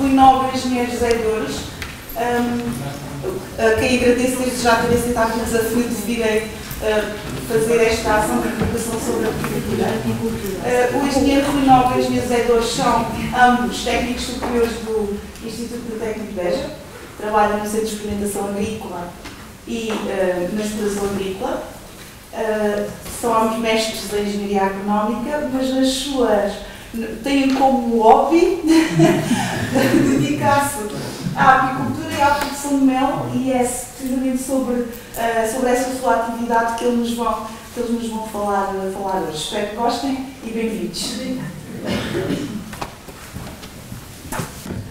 Rui Nobre e engenheiro José Dores, a quem agradeço desde já ter aceitado o desafio de virem fazer esta ação de divulgação sobre a apicultura. O engenheiro Rui Nobre e o engenheiro José Dores são ambos técnicos superiores do Instituto Técnico de Beja, trabalham no Centro de Experimentação Agrícola e na exploração agrícola. São ambos mestres da engenharia agronómica, mas nas suas têm como hobby dedicar-se à apicultura e à produção de mel, e é precisamente sobre essa sua atividade que eles nos vão falar hoje. Espero que gostem e bem-vindos.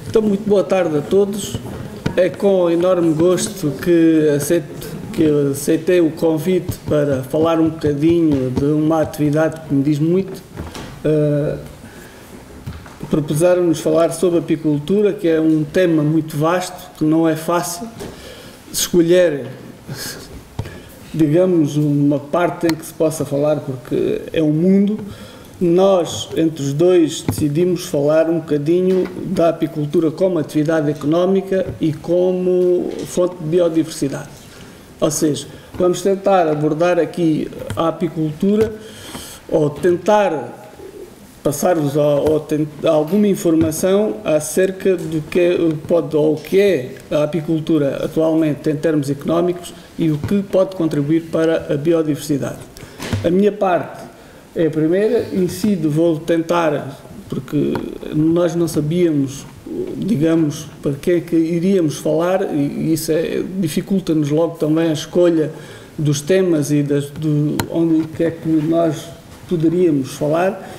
Então, muito boa tarde a todos. É com enorme gosto que aceitei o convite para falar um bocadinho de uma atividade que me diz muito. Propuseram-nos falar sobre a apicultura, que é um tema muito vasto, que não é fácil escolher, digamos, uma parte em que se possa falar, porque é um mundo. Nós, entre os dois, decidimos falar um bocadinho da apicultura como atividade económica e como fonte de biodiversidade. Ou seja, vamos tentar abordar aqui a apicultura, ou tentar passar-vos alguma informação acerca do que pode ou o que é a apicultura atualmente em termos económicos e o que pode contribuir para a biodiversidade. A minha parte é a primeira, incido, vou tentar, porque nós não sabíamos, digamos, para que é que iríamos falar, e isso dificulta-nos logo também a escolha dos temas e onde que é que nós poderíamos falar.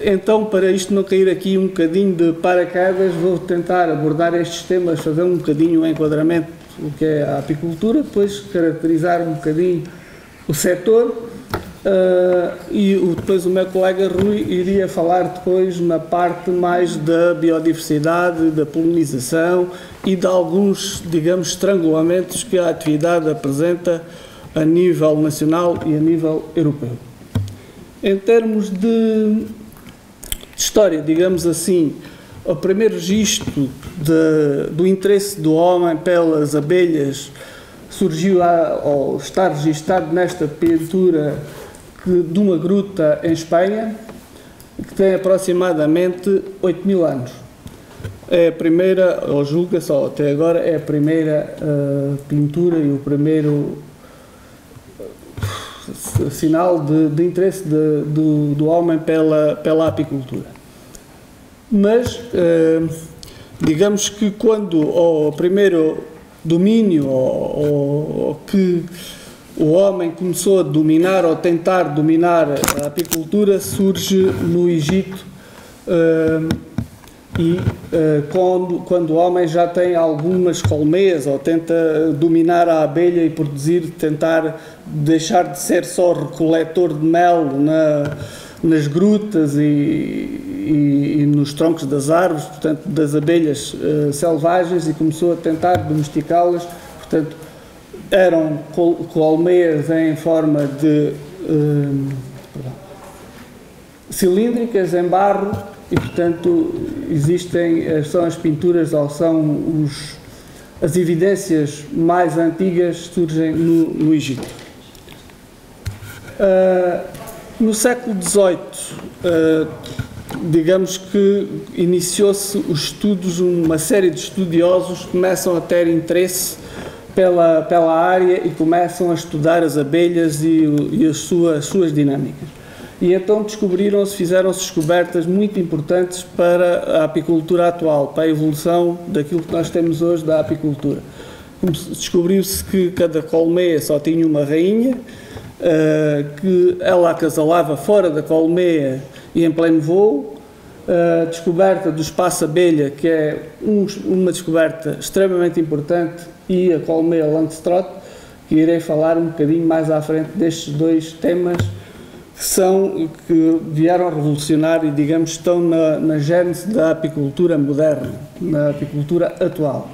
Então, para isto não cair aqui um bocadinho de paraquedas, vou tentar abordar estes temas, fazer um bocadinho o enquadramento do que é a apicultura, depois caracterizar um bocadinho o setor, e depois o meu colega Rui iria falar depois na parte mais da biodiversidade, da polinização e de alguns, digamos, estrangulamentos que a atividade apresenta a nível nacional e a nível europeu. Em termos de história, digamos assim, o primeiro registro do interesse do homem pelas abelhas surgiu ou está registado nesta pintura de uma gruta em Espanha, que tem aproximadamente 8.000 anos. É a primeira, ou julga só até agora, é a primeira pintura e o primeiro sinal de interesse do homem pela apicultura. Mas, digamos que quando o primeiro domínio, ou que o homem começou a dominar ou tentar dominar a apicultura, surge no Egito, quando o homem já tem algumas colmeias ou tenta dominar a abelha e tentar deixar de ser só recoletor de mel nas grutas e nos troncos das árvores, portanto, das abelhas selvagens, e começou a tentar domesticá-las. Portanto, eram colmeias em forma de cilíndricas, em barro, e, portanto, são as pinturas, ou são as evidências mais antigas, surgem no Egito. No século XVIII, digamos que iniciou-se os estudos, uma série de estudiosos começam a ter interesse pela área e começam a estudar as abelhas e as suas dinâmicas. E então fizeram-se descobertas muito importantes para a apicultura atual, para a evolução daquilo que nós temos hoje da apicultura. Descobriu-se que cada colmeia só tinha uma rainha, que ela acasalava fora da colmeia e em pleno voo. A descoberta do espaço abelha, que é uma descoberta extremamente importante, e a colmeia Langstroth, que irei falar um bocadinho mais à frente destes dois temas, que vieram a revolucionar e, digamos, estão na gênese da apicultura moderna, na apicultura atual.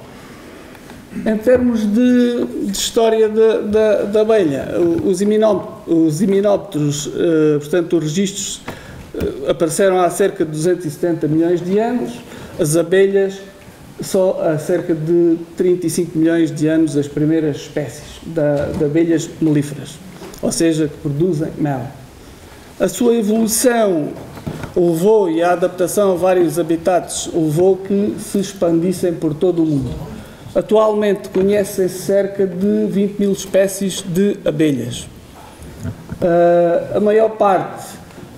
Em termos de história da abelha, os himenópteros, portanto, os registros apareceram há cerca de 270 milhões de anos. as abelhas, só há cerca de 35 milhões de anos, as primeiras espécies de abelhas melíferas, ou seja, que produzem mel. A sua evolução levou, e a adaptação a vários habitats, levou que se expandissem por todo o mundo. Atualmente conhecem-se cerca de 20 mil espécies de abelhas. A maior parte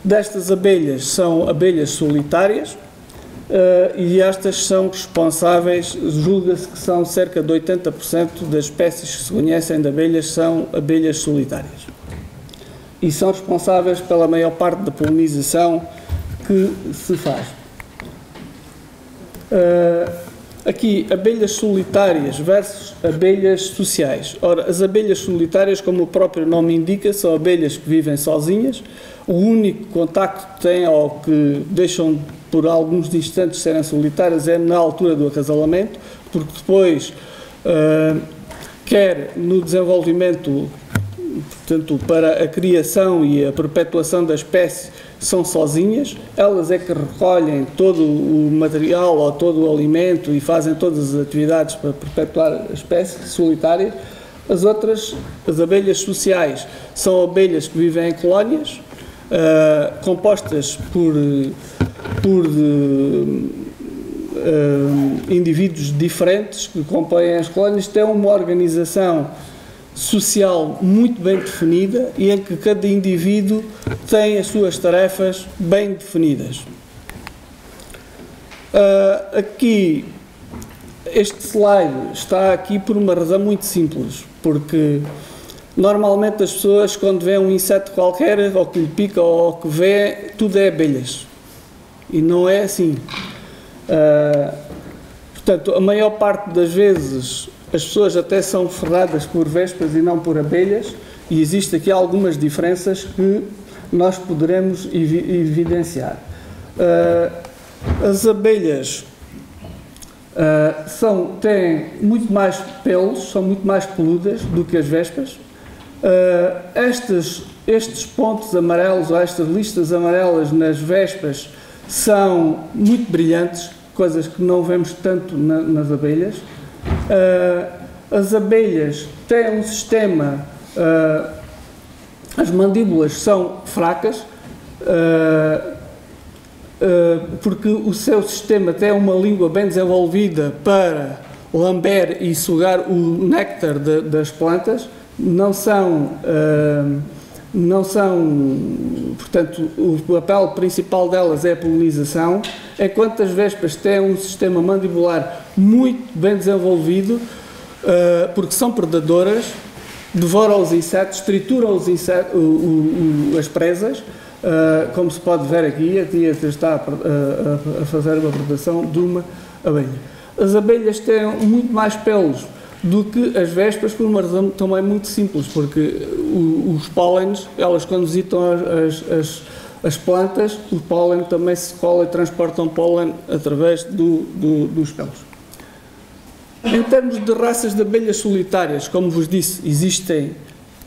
destas abelhas são abelhas solitárias, e estas são responsáveis, julga-se que são cerca de 80% das espécies que se conhecem de abelhas são abelhas solitárias. E são responsáveis pela maior parte da polinização que se faz. Aqui, abelhas solitárias versus abelhas sociais. Ora, as abelhas solitárias, como o próprio nome indica, são abelhas que vivem sozinhas. O único contacto que têm, ou que deixam por alguns instantes serem solitárias, é na altura do acasalamento, porque depois, quer no desenvolvimento, portanto, para a criação e a perpetuação da espécie, são sozinhas, elas é que recolhem todo o material ou todo o alimento e fazem todas as atividades para perpetuar a espécie solitária. As outras, as abelhas sociais, são abelhas que vivem em colónias, compostas por indivíduos diferentes que compõem as colónias, têm uma organização social muito bem definida e em que cada indivíduo tem as suas tarefas bem definidas. Aqui, este slide está aqui por uma razão muito simples, porque normalmente as pessoas, quando vêem um inseto qualquer, ou que lhe pica, ou que vê, tudo é abelhas. E não é assim. Portanto, a maior parte das vezes as pessoas até são ferradas por vespas e não por abelhas, e existem aqui algumas diferenças que nós poderemos evidenciar. As abelhas têm muito mais pelos, são muito mais peludas do que as vespas. Estes pontos amarelos, ou estas listas amarelas nas vespas, são muito brilhantes, coisas que não vemos tanto nas abelhas. As abelhas têm um sistema, as mandíbulas são fracas, porque o seu sistema tem uma língua bem desenvolvida para lamber e sugar o néctar das plantas. Não são, portanto, o papel principal delas é a polinização, enquanto as vespas têm um sistema mandibular muito bem desenvolvido, porque são predadoras, devoram os insetos, trituram os insetos, as presas, como se pode ver aqui, a tia está a fazer uma predação de uma abelha. As abelhas têm muito mais pelos do que as vespas, por uma razão também muito simples, porque os pólenes, elas quando visitam as plantas, o pólen também se cola e transportam pólen através dos pelos. Em termos de raças de abelhas solitárias, como vos disse, existem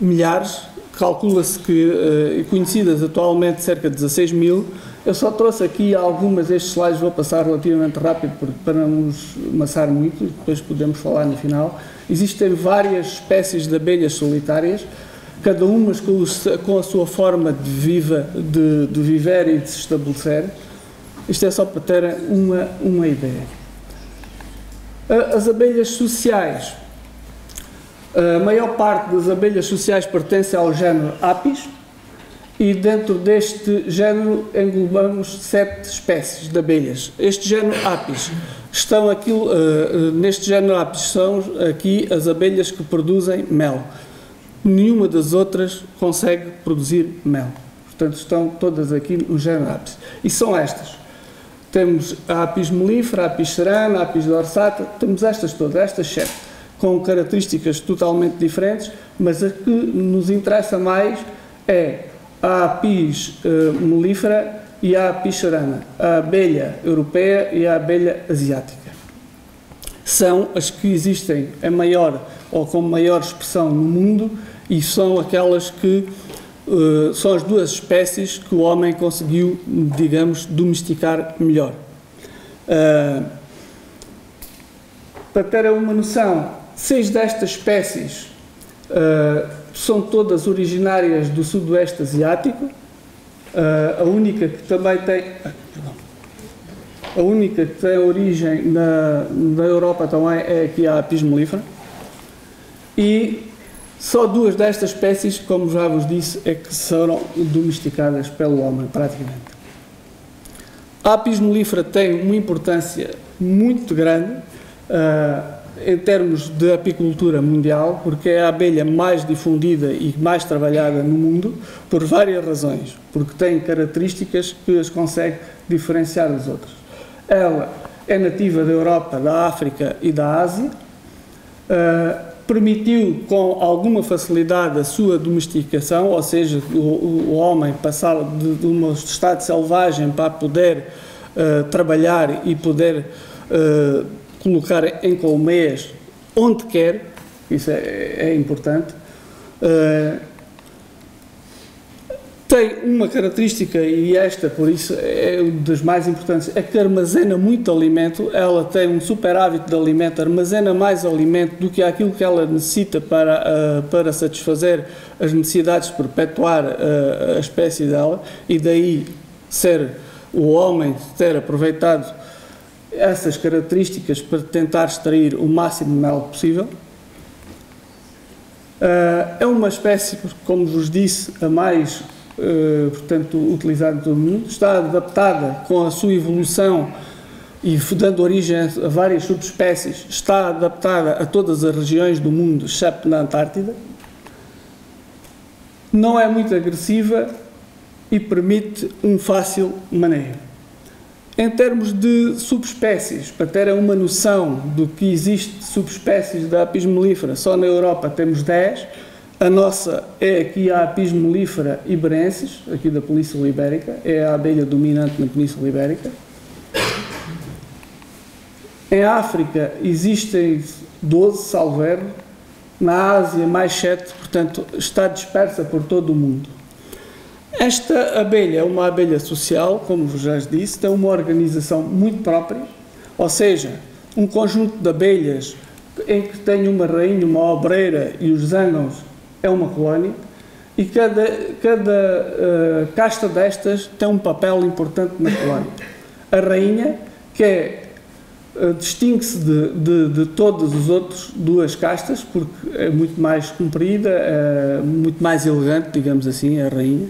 milhares, calcula-se que conhecidas atualmente cerca de 16 mil. Eu só trouxe aqui algumas, estes slides vou passar relativamente rápido para não nos amassar muito, depois podemos falar no final. Existem várias espécies de abelhas solitárias, cada uma com a sua forma de viver e de se estabelecer. Isto é só para terem uma ideia. As abelhas sociais. A maior parte das abelhas sociais pertence ao género Apis, e dentro deste género englobamos 7 espécies de abelhas. Este género Apis, neste género Apis são aqui as abelhas que produzem mel. Nenhuma das outras consegue produzir mel. Portanto, estão todas aqui no género Apis. E são estas. Temos a Apis mellifera, a Apis cerana, a Apis dorsata, temos estas todas, estas 7, com características totalmente diferentes, mas a que nos interessa mais é a Apis mellifera e a Apis cerana, a abelha europeia e a abelha asiática. São as que existem em maior ou com maior expressão no mundo e são aquelas que são as duas espécies que o homem conseguiu, digamos, domesticar melhor. Para ter uma noção, 6 destas espécies são todas originárias do sudoeste asiático. A única que também tem... A única que tem origem na Europa também é aqui a Apis mellifera. E só 2 destas espécies, como já vos disse, é que foram domesticadas pelo homem, praticamente. A Apis mellifera tem uma importância muito grande em termos de apicultura mundial, porque é a abelha mais difundida e mais trabalhada no mundo, por várias razões, porque tem características que as consegue diferenciar das outras. Ela é nativa da Europa, da África e da Ásia, permitiu com alguma facilidade a sua domesticação, ou seja, o homem passar de um estado selvagem para poder trabalhar e poder colocar em colmeias onde quer, isso é importante. Tem uma característica, e esta, por isso, é uma das mais importantes, é que armazena muito alimento. Ela tem um superávit de alimento, armazena mais alimento do que aquilo que ela necessita para satisfazer as necessidades de perpetuar a espécie dela, e daí ser o homem ter aproveitado essas características para tentar extrair o máximo de mel possível. É uma espécie, como vos disse, a mais portanto, utilizada em todo o mundo. Está adaptada com a sua evolução e dando origem a várias subespécies. Está adaptada a todas as regiões do mundo, exceto na Antártida. Não é muito agressiva e permite um fácil manejo. Em termos de subespécies, para terem uma noção do que existe de subespécies da Apis mellifera, só na Europa temos 10. A nossa é aqui a Apis mellifera iberensis, aqui da Península Ibérica, é a abelha dominante na Península Ibérica. Em África existem 12, salvo erro. Na Ásia, mais 7, portanto, está dispersa por todo o mundo. Esta abelha é uma abelha social, como vos já disse, tem uma organização muito própria, ou seja, um conjunto de abelhas em que tem uma rainha, uma obreira e os zângãos é uma colónia, e cada casta destas tem um papel importante na colónia. A rainha, que distingue-se de todas as outras 2 castas, porque é muito mais comprida, muito mais elegante, digamos assim, a rainha.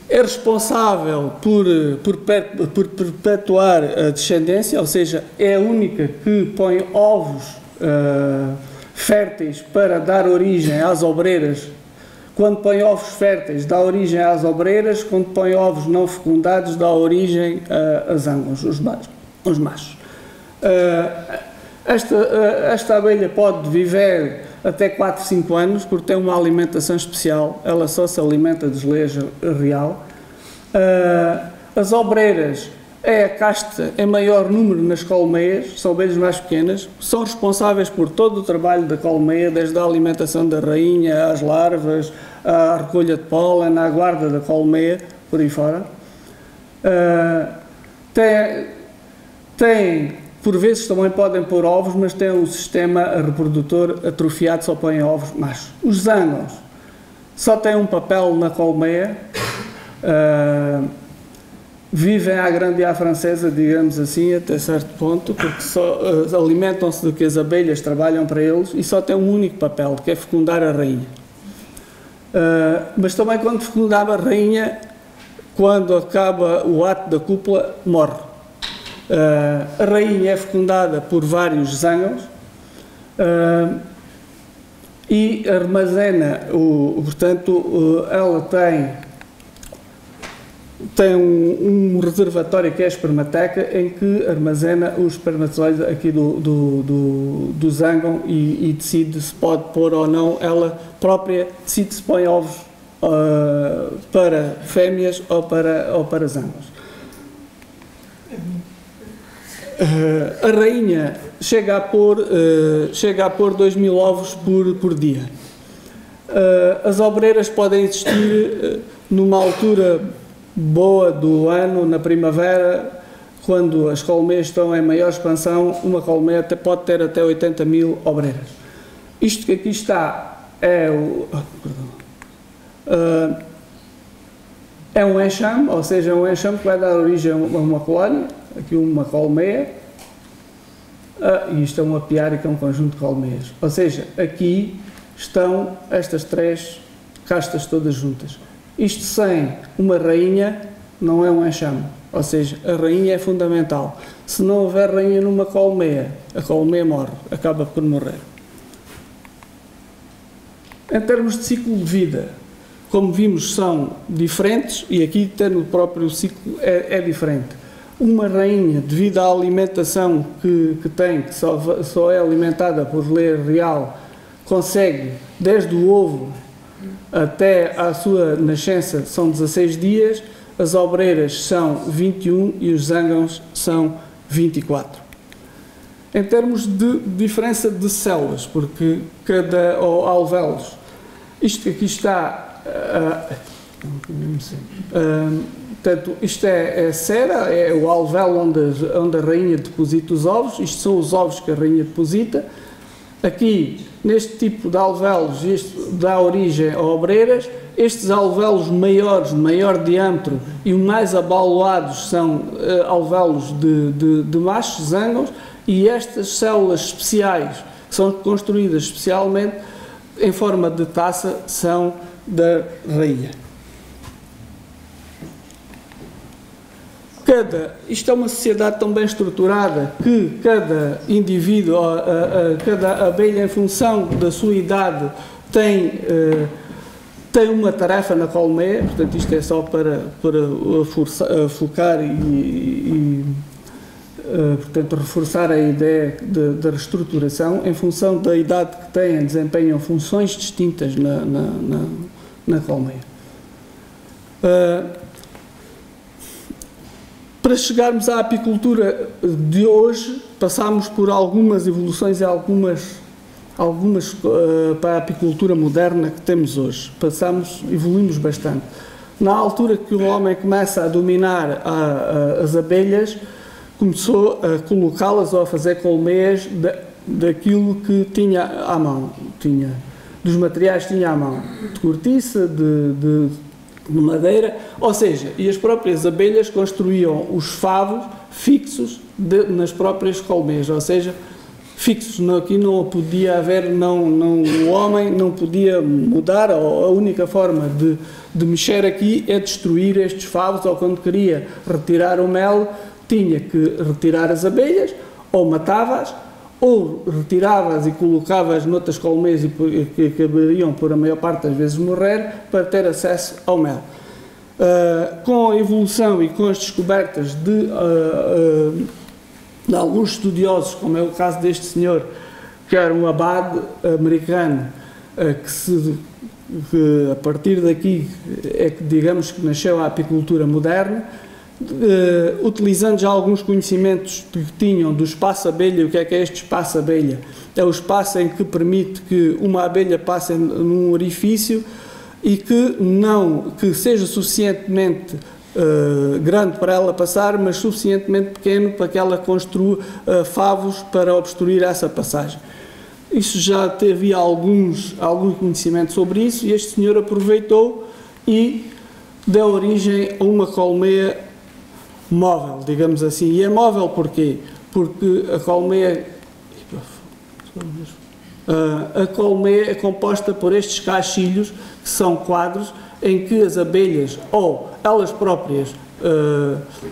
É responsável por perpetuar a descendência, ou seja, é a única que põe ovos férteis para dar origem às obreiras. Quando põe ovos férteis, dá origem às obreiras. Quando põe ovos não fecundados, dá origem a zângãos, os machos. Esta abelha pode viver até 4, 5 anos, porque tem uma alimentação especial. Ela só se alimenta de geleia real. As obreiras é a casta em maior número nas colmeias, são abelhas mais pequenas, são responsáveis por todo o trabalho da colmeia, desde a alimentação da rainha, às larvas, à recolha de pólen, à guarda da colmeia, por aí fora. Por vezes também podem pôr ovos, mas tem um sistema reprodutor atrofiado, só põem ovos machos. Os zângãos só têm um papel na colmeia, vivem à grande e à francesa, digamos assim, até certo ponto, porque só alimentam-se do que as abelhas trabalham para eles e só têm um único papel, que é fecundar a rainha. Mas também quando fecundar a rainha, quando acaba o ato da cópula, morre. A rainha é fecundada por vários zângãos e armazena, portanto, ela tem um reservatório que é a espermateca, em que armazena os espermatozoides aqui do zângão e decide se pode pôr ou não, ela própria decide se põe ovos para fêmeas ou para zângãos. A rainha chega a pôr 2.000 ovos por dia. As obreiras podem existir numa altura boa do ano, na primavera, quando as colmeias estão em maior expansão, uma colmeia pode ter até 80 mil obreiras. Isto que aqui está é é um enxame, ou seja, um enxame que vai dar origem a uma colónia, aqui uma colmeia, e isto é um apiário, que é um conjunto de colmeias. Ou seja, aqui estão estas 3 castas todas juntas. Isto sem uma rainha não é um enxame, ou seja, a rainha é fundamental. Se não houver rainha numa colmeia, a colmeia morre, acaba por morrer. Em termos de ciclo de vida, como vimos, são diferentes, e aqui tendo o próprio ciclo é diferente. Uma rainha, devido à alimentação que tem, que só é alimentada por leite real, consegue, desde o ovo até à sua nascença, são 16 dias, as obreiras são 21 e os zángãos são 24. Em termos de diferença de células, porque cada alvéolos, isto que aqui está, portanto, isto é cera, é o alvéolo onde a rainha deposita os ovos, isto são os ovos que a rainha deposita. Aqui, neste tipo de alvéolos, isto dá origem a obreiras. Estes alvéolos maiores, de maior diâmetro e mais abaloados são alvéolos de machos, zángãos, e estas células especiais, que são construídas especialmente em forma de taça, são da rainha. Isto é uma sociedade tão bem estruturada que cada indivíduo, cada abelha, em função da sua idade, tem uma tarefa na colmeia. Portanto, isto é só para focar portanto, reforçar a ideia da reestruturação. Em função da idade que têm, desempenham funções distintas na colmeia. Para chegarmos à apicultura de hoje, passámos por algumas evoluções e algumas para a apicultura moderna que temos hoje. Evoluímos bastante. Na altura que o homem começa a dominar as abelhas, começou a colocá-las ou a fazer colmeias daquilo que tinha à mão. Dos materiais que tinha à mão, de cortiça, de madeira, ou seja, e as próprias abelhas construíam os favos fixos nas próprias colmeias, ou seja, fixos. Aqui não podia haver, o homem não podia mudar, ou a única forma de mexer aqui é destruir estes favos, ou quando queria retirar o mel, tinha que retirar as abelhas, ou matava-as, ou retirava-as e colocava-as noutras colmeias que acabariam por a maior parte das vezes morrer, para ter acesso ao mel. Com a evolução e com as descobertas de alguns estudiosos, como é o caso deste senhor, que era um abade americano, que a partir daqui é que, digamos, que nasceu a apicultura moderna, utilizando já alguns conhecimentos que tinham do espaço-abelha. O que é este espaço-abelha? É o espaço em que permite que uma abelha passe num orifício e que seja suficientemente grande para ela passar, mas suficientemente pequeno para que ela construa favos para obstruir essa passagem. Isso já havia algum conhecimento sobre isso, e este senhor aproveitou e deu origem a uma colmeia móvel, digamos assim. E é móvel porquê? Porque a colmeia é composta por estes caixilhos, que são quadros, em que as abelhas, ou elas próprias,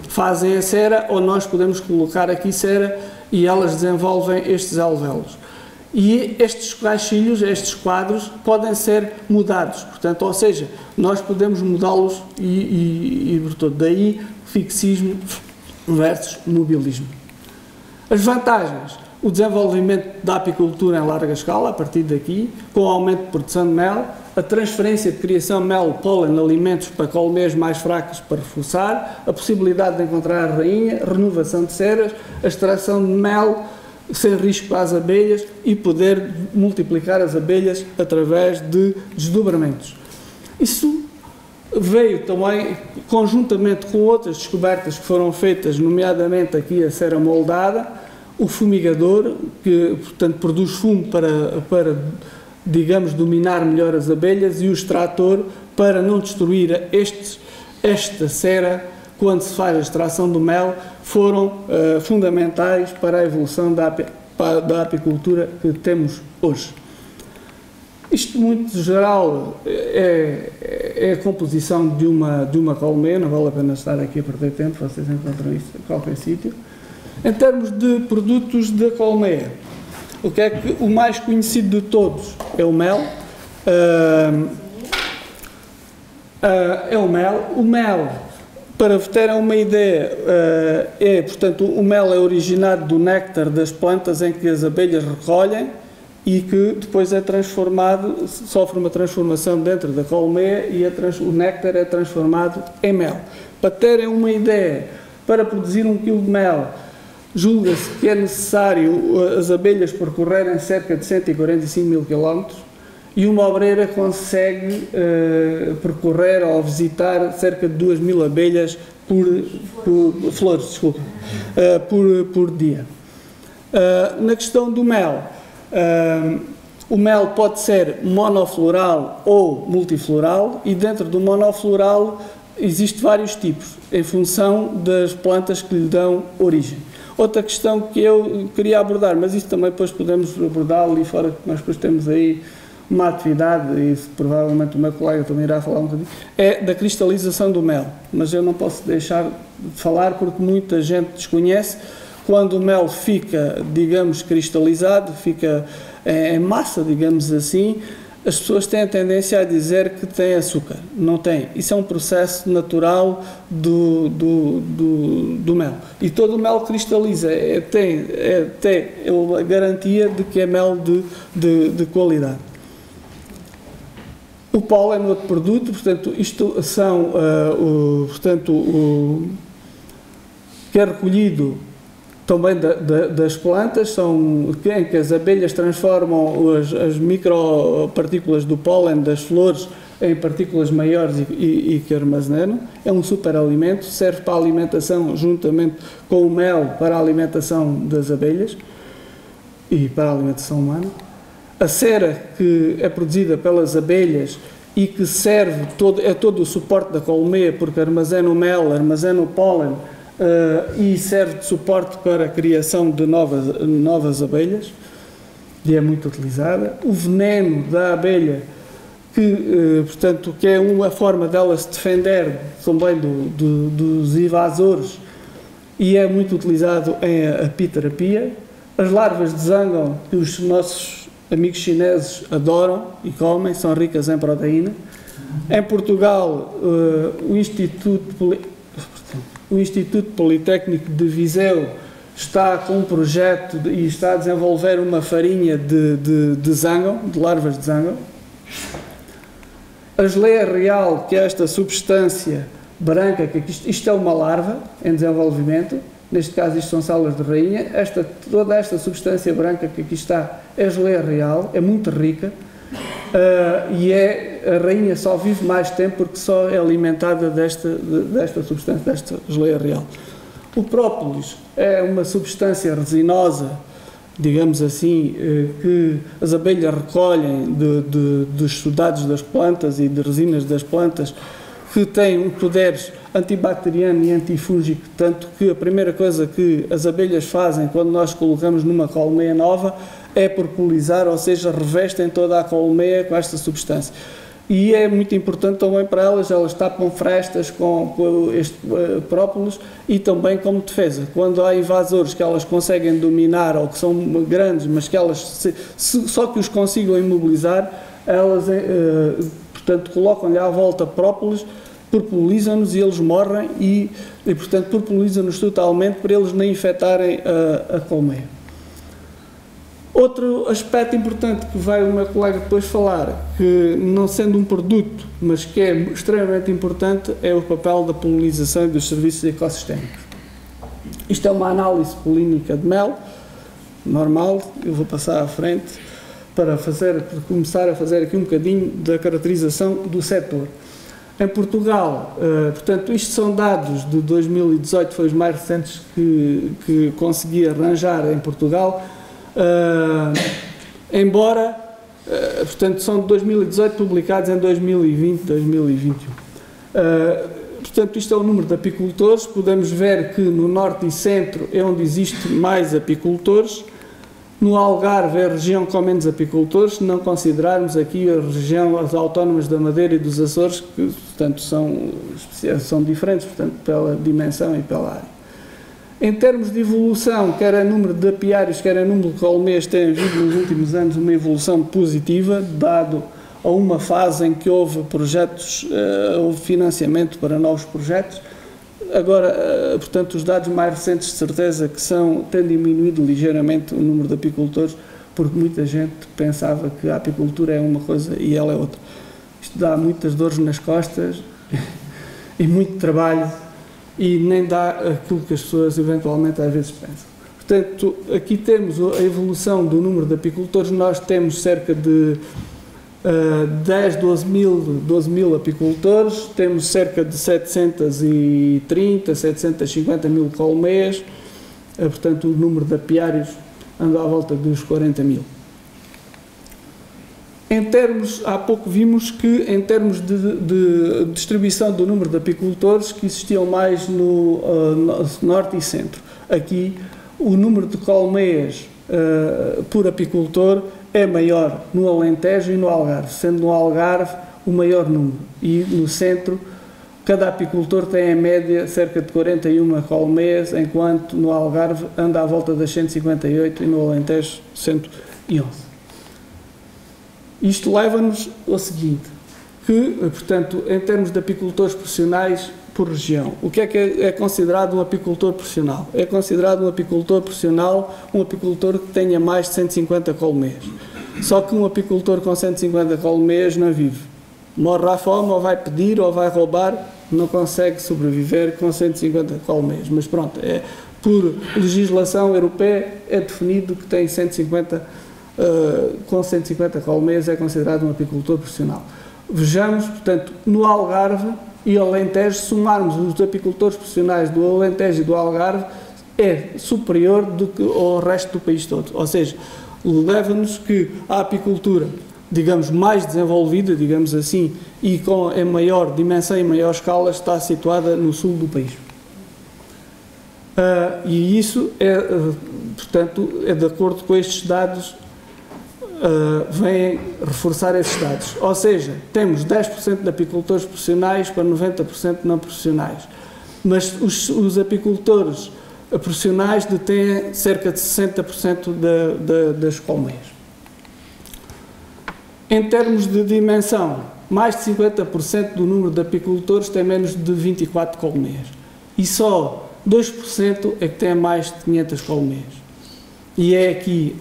fazem a cera, ou nós podemos colocar aqui cera e elas desenvolvem estes alvéolos. E estes caixilhos, estes quadros, podem ser mudados, portanto, ou seja, nós podemos mudá-los e portanto, daí fixismo versus mobilismo. As vantagens: o desenvolvimento da apicultura em larga escala, a partir daqui, com o aumento de produção de mel, a transferência de criação de mel, pólen, alimentos para colmeias mais fracas para reforçar, a possibilidade de encontrar a rainha, renovação de ceras, a extração de mel sem risco para as abelhas e poder multiplicar as abelhas através de desdobramentos. Isso veio também, conjuntamente com outras descobertas que foram feitas, nomeadamente aqui a cera moldada, o fumigador, que, portanto, produz fumo para, digamos, dominar melhor as abelhas, e o extrator, para não destruir esta cera quando se faz a extração do mel, foram fundamentais para a evolução da apicultura que temos hoje. Isto, muito geral, é a composição de uma colmeia, não vale a pena estar aqui a perder tempo, vocês encontram isso em qualquer sítio. Em termos de produtos da colmeia, o que é que o mais conhecido de todos é o mel. É o mel. O mel, para terem uma ideia, portanto, o mel é originado do néctar das plantas em que as abelhas recolhem e que depois é transformado, sofre uma transformação dentro da colmeia e o néctar é transformado em mel. Para terem uma ideia, para produzir 1 kg de mel, julga-se que é necessário as abelhas percorrerem cerca de 145 mil km e uma obreira consegue percorrer ou visitar cerca de 2.000 abelhas por dia. Na questão do mel, o mel pode ser monofloral ou multifloral, e dentro do monofloral existem vários tipos, em função das plantas que lhe dão origem. Outra questão que eu queria abordar, mas isso também depois podemos abordar ali fora, nós depois temos aí uma atividade, e provavelmente o meu colega também irá falar um bocadinho, é da cristalização do mel, mas eu não posso deixar de falar porque muita gente desconhece. Quando o mel fica, digamos, cristalizado, fica em massa, digamos assim, as pessoas têm a tendência a dizer que tem açúcar. Não tem. Isso é um processo natural do mel. E todo o mel cristaliza. Tem a garantia de que é mel de qualidade. O pólen é outro produto, portanto, isto são, que é recolhido também das plantas, em que as abelhas transformam as micropartículas do pólen das flores em partículas maiores e que armazenam. É um superalimento, serve para a alimentação juntamente com o mel para a alimentação das abelhas e para a alimentação humana. A cera que é produzida pelas abelhas e que serve todo o suporte da colmeia, porque armazena o mel, armazena o pólen, e serve de suporte para a criação de novas abelhas, e é muito utilizada. O veneno da abelha, que é uma forma dela se defender também dos invasores, e é muito utilizado em apiterapia. As larvas de zângano, que os nossos amigos chineses adoram e comem, são ricas em proteína. Em Portugal, o Instituto Politécnico de Viseu está com um projeto e está a desenvolver uma farinha de zângano, de larvas de zângano. A geleia real, que é esta substância branca, que isto é uma larva em desenvolvimento, neste caso isto são salas de rainha, toda esta substância branca que aqui está é geleia real, é muito rica, e a rainha só vive mais tempo porque só é alimentada desta substância, desta geleia real. O própolis é uma substância resinosa, digamos assim, que as abelhas recolhem dos exudados das plantas e de resinas das plantas, que tem um poder antibacteriano e antifúngico, tanto que a primeira coisa que as abelhas fazem quando nós colocamos numa colmeia nova é propulizar, ou seja, revestem toda a colmeia com esta substância. E é muito importante também para elas tapam frestas com este própolis e também como defesa. Quando há invasores que elas conseguem dominar ou que são grandes, mas que elas, só que os consigam imobilizar, elas, portanto, colocam-lhe à volta própolis, propulizam-nos e eles morrem e portanto, propulizam-nos totalmente para eles não infectarem a colmeia. Outro aspecto importante que vai o meu colega depois falar, que não sendo um produto, mas que é extremamente importante, é o papel da polinização e dos serviços ecossistémicos. Isto é uma análise polínica de mel, normal, eu vou passar à frente para começar a fazer aqui um bocadinho da caracterização do setor. Em Portugal, portanto, isto são dados de 2018, foi os mais recentes que consegui arranjar em Portugal, embora, portanto, são de 2018 publicados em 2020, 2021. Portanto, isto é o número de apicultores. Podemos ver que no norte e centro é onde existe mais apicultores. No Algarve é a região com menos apicultores, se não considerarmos aqui as autónomas da Madeira e dos Açores, que, portanto, são diferentes, portanto, pela dimensão e pela área. Em termos de evolução, quer a número de apiários, quer a número de colmeias, tem havido nos últimos anos uma evolução positiva, dado a uma fase em que houve projetos, houve financiamento para novos projetos. Agora, portanto, os dados mais recentes de certeza que têm diminuído ligeiramente o número de apicultores, porque muita gente pensava que a apicultura é uma coisa e ela é outra. Isto dá muitas dores nas costas e muito trabalho e nem dá aquilo que as pessoas eventualmente às vezes pensam. Portanto, aqui temos a evolução do número de apicultores. Nós temos cerca de 12 mil apicultores, temos cerca de 730, 750 mil colmeias, portanto o número de apiários anda à volta dos 40 mil. Em termos, há pouco vimos que em termos de distribuição do número de apicultores, que existiam mais no norte e centro. Aqui o número de colmeias por apicultor é maior no Alentejo e no Algarve, sendo no Algarve o maior número. E no centro, cada apicultor tem em média cerca de 41 colmeias, enquanto no Algarve anda à volta das 158 e no Alentejo 111. Isto leva-nos ao seguinte, que, portanto, em termos de apicultores profissionais por região, o que é considerado um apicultor profissional? É considerado um apicultor profissional um apicultor que tenha mais de 150 colmeias. Só que um apicultor com 150 colmeias não vive. Morre à fome, ou vai pedir, ou vai roubar, não consegue sobreviver com 150 colmeias. Mas pronto, por legislação europeia é definido que tem 150, com 150 colmeias é considerado um apicultor profissional. Vejamos, portanto, no Algarve e Alentejo, se somarmos os apicultores profissionais do Alentejo e do Algarve, é superior do que ao resto do país todo. Ou seja, leva-nos que a apicultura, digamos, mais desenvolvida, digamos assim, e em maior dimensão e maior escala, está situada no sul do país. E isso portanto, é de acordo com estes dados, vêm reforçar esses dados. Ou seja, temos 10% de apicultores profissionais para 90% não profissionais. Mas os apicultores profissionais detêm cerca de 60% das colmeias. Em termos de dimensão, mais de 50% do número de apicultores tem menos de 24 colmeias. E só 2% é que tem mais de 500 colmeias. E é aqui,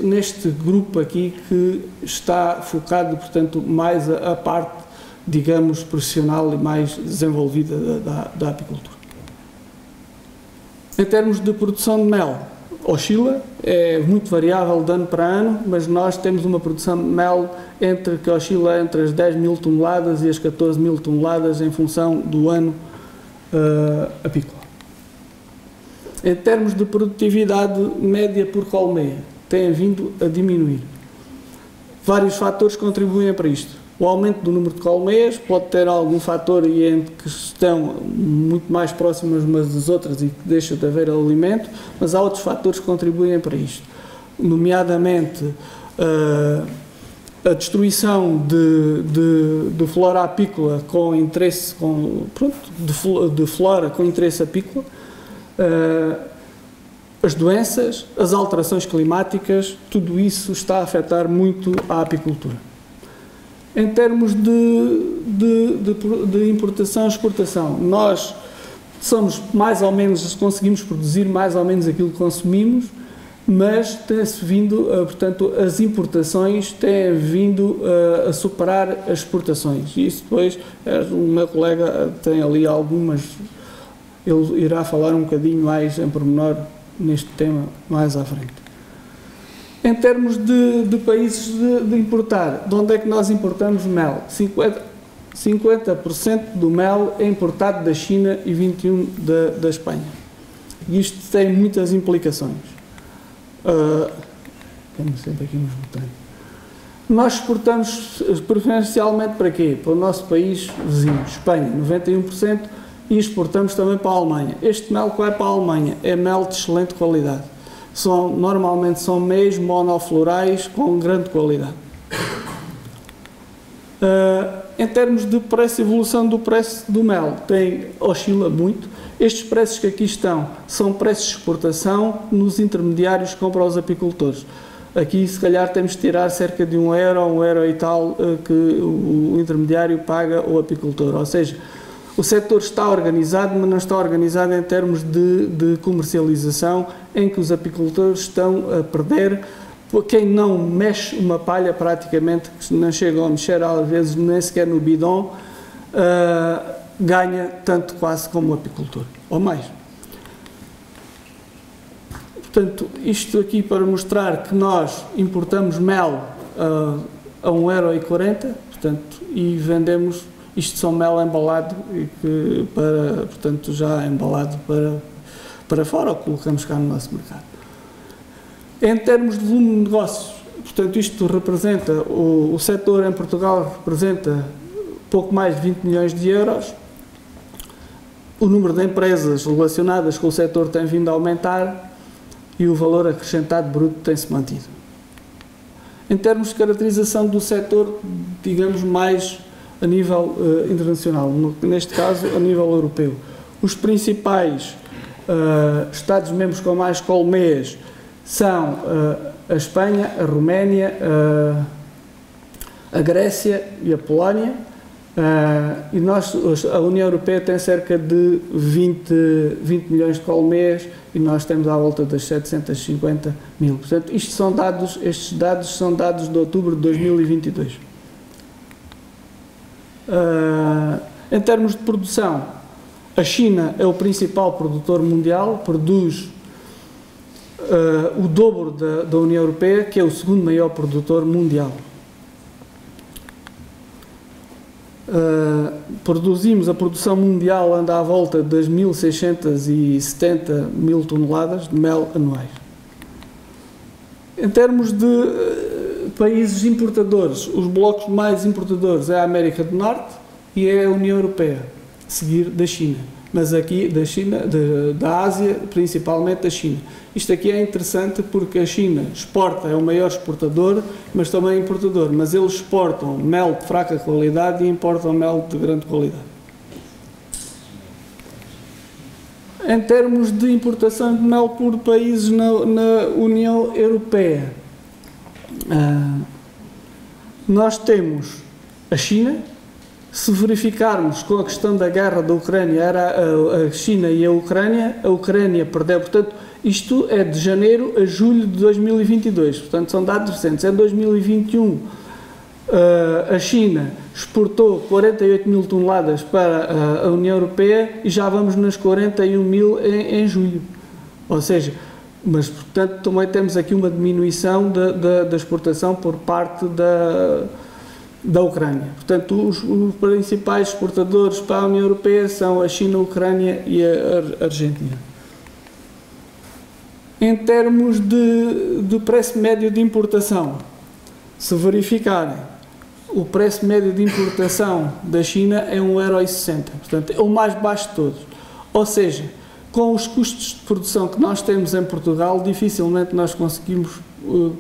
neste grupo aqui que está focado, portanto, mais a parte, digamos, profissional e mais desenvolvida da apicultura. Em termos de produção de mel, oscila, é muito variável de ano para ano, mas nós temos uma produção de mel que oscila entre as 10 mil toneladas e as 14 mil toneladas em função do ano apícola. Em termos de produtividade média por colmeia, tem vindo a diminuir. Vários fatores contribuem para isto. O aumento do número de colmeias pode ter algum fator em que estão muito mais próximas umas das outras e que deixa de haver alimento, mas há outros fatores que contribuem para isto, nomeadamente a destruição de flora apícola com interesse, de flora com interesse apícola, as doenças, as alterações climáticas, tudo isso está a afetar muito a apicultura. Em termos de importação e exportação, nós somos mais ou menos, conseguimos produzir mais ou menos aquilo que consumimos, mas tem-se vindo, portanto, as importações têm vindo a superar as exportações. E isso depois, o meu colega tem ali algumas, ele irá falar um bocadinho mais em pormenor neste tema mais à frente. Em termos de países de importar, de onde é que nós importamos mel? 50% do mel é importado da China e 21% da Espanha. E isto tem muitas implicações. Temos sempre aqui uns botões. Nós exportamos preferencialmente para quê? Para o nosso país vizinho, Espanha, 91%, e exportamos também para a Alemanha. Este mel que vai para a Alemanha é mel de excelente qualidade. Normalmente são meios monoflorais com grande qualidade. Em termos de preço, evolução do preço do mel, oscila muito. Estes preços que aqui estão são preços de exportação nos intermediários que compram aos apicultores. Aqui, se calhar, temos de tirar cerca de €1, €1 e tal, que o intermediário paga ao apicultor. Ou seja, o setor está organizado, mas não está organizado em termos de comercialização, em que os apicultores estão a perder. Quem não mexe uma palha, praticamente, que não chegam a mexer às vezes nem sequer no bidon, ganha tanto quase como o apicultor, ou mais. Portanto, isto aqui para mostrar que nós importamos mel a €1,40, portanto, e vendemos, isto são mel embalado, portanto, já embalado para fora, ou colocamos cá no nosso mercado. Em termos de volume de negócios, portanto, isto representa, o setor em Portugal representa pouco mais de 20 milhões de euros. O número de empresas relacionadas com o setor tem vindo a aumentar e o valor acrescentado bruto tem-se mantido. Em termos de caracterização do setor, digamos mais a nível internacional, neste caso a nível europeu, os principais Estados-membros com mais colmeias são a Espanha, a Roménia, a Grécia e a Polónia, e a União Europeia tem cerca de 20 milhões de colmeias e nós temos à volta das 750 mil. Portanto, estes dados são dados de outubro de 2022. Em termos de produção, a China é o principal produtor mundial, produz o dobro da União Europeia, que é o segundo maior produtor mundial. A produção mundial anda à volta das 1.670 mil toneladas de mel anuais. Em termos de países importadores, os blocos mais importadores é a América do Norte e é a União Europeia, a seguir da China. Mas aqui da Ásia, principalmente da China. Isto aqui é interessante porque a China exporta, é o maior exportador, mas também é importador. Mas eles exportam mel de fraca qualidade e importam mel de grande qualidade. Em termos de importação de mel por países na União Europeia, nós temos a China. Se verificarmos com a questão da guerra da Ucrânia, era a China e a Ucrânia perdeu, portanto, isto é de janeiro a julho de 2022, portanto, são dados recentes. Em 2021, a China exportou 48 mil toneladas para a União Europeia e já vamos nas 41 mil em julho. Ou seja, mas, portanto, também temos aqui uma diminuição da exportação por parte da Ucrânia. Portanto, os principais exportadores para a União Europeia são a China, a Ucrânia e a Argentina. Em termos de preço médio de importação, se verificarem, o preço médio de importação da China é €1,60, portanto, é o mais baixo de todos. Ou seja, com os custos de produção que nós temos em Portugal, dificilmente nós conseguimos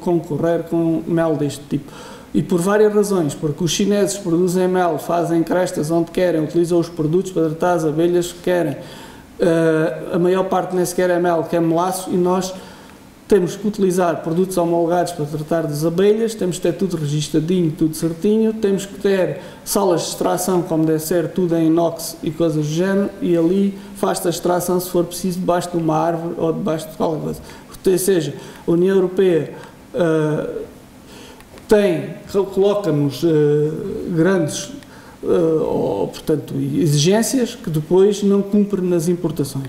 concorrer com mel deste tipo. E por várias razões, porque os chineses produzem mel, fazem crestas onde querem, utilizam os produtos para tratar as abelhas que querem. A maior parte nem sequer é mel, que é melaço, e nós temos que utilizar produtos homologados para tratar das abelhas, temos que ter tudo registadinho, tudo certinho, temos que ter salas de extração, como deve ser, tudo em inox e coisas do género, e ali faz-se a extração, se for preciso, debaixo de uma árvore ou debaixo de qualquer coisa. Ou seja, a União Europeia coloca-nos grandes portanto, exigências que depois não cumpre nas importações.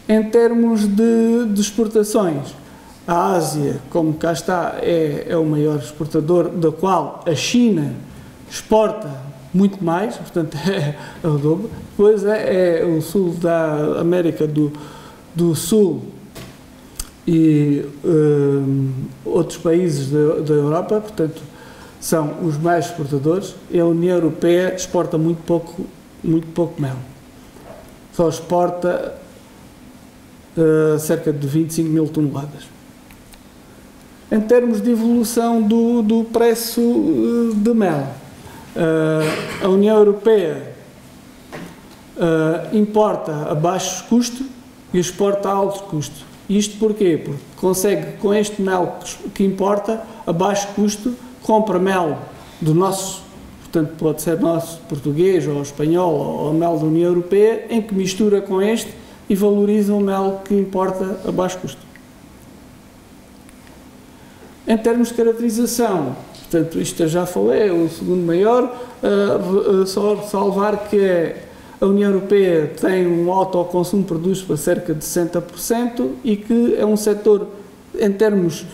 Em termos de exportações, a Ásia, como cá está, é o maior exportador, da qual a China exporta muito mais, portanto é o dobro. Depois é o sul da América do Sul e outros países da Europa, portanto são os mais exportadores. E a União Europeia exporta muito pouco mel. Só exporta cerca de 25 mil toneladas. Em termos de evolução do preço de mel, a União Europeia importa a baixo custo e exporta a alto custo. Isto porquê? Porque consegue, com este mel que importa, a baixo custo, compra mel do nosso, portanto pode ser nosso português ou espanhol ou mel da União Europeia, em que mistura com este e valoriza o mel que importa a baixo custo. Em termos de caracterização, portanto, isto eu já falei, é o segundo maior, só ressalvar que a União Europeia tem um autoconsumo, produz para cerca de 60% e que é um setor, em termos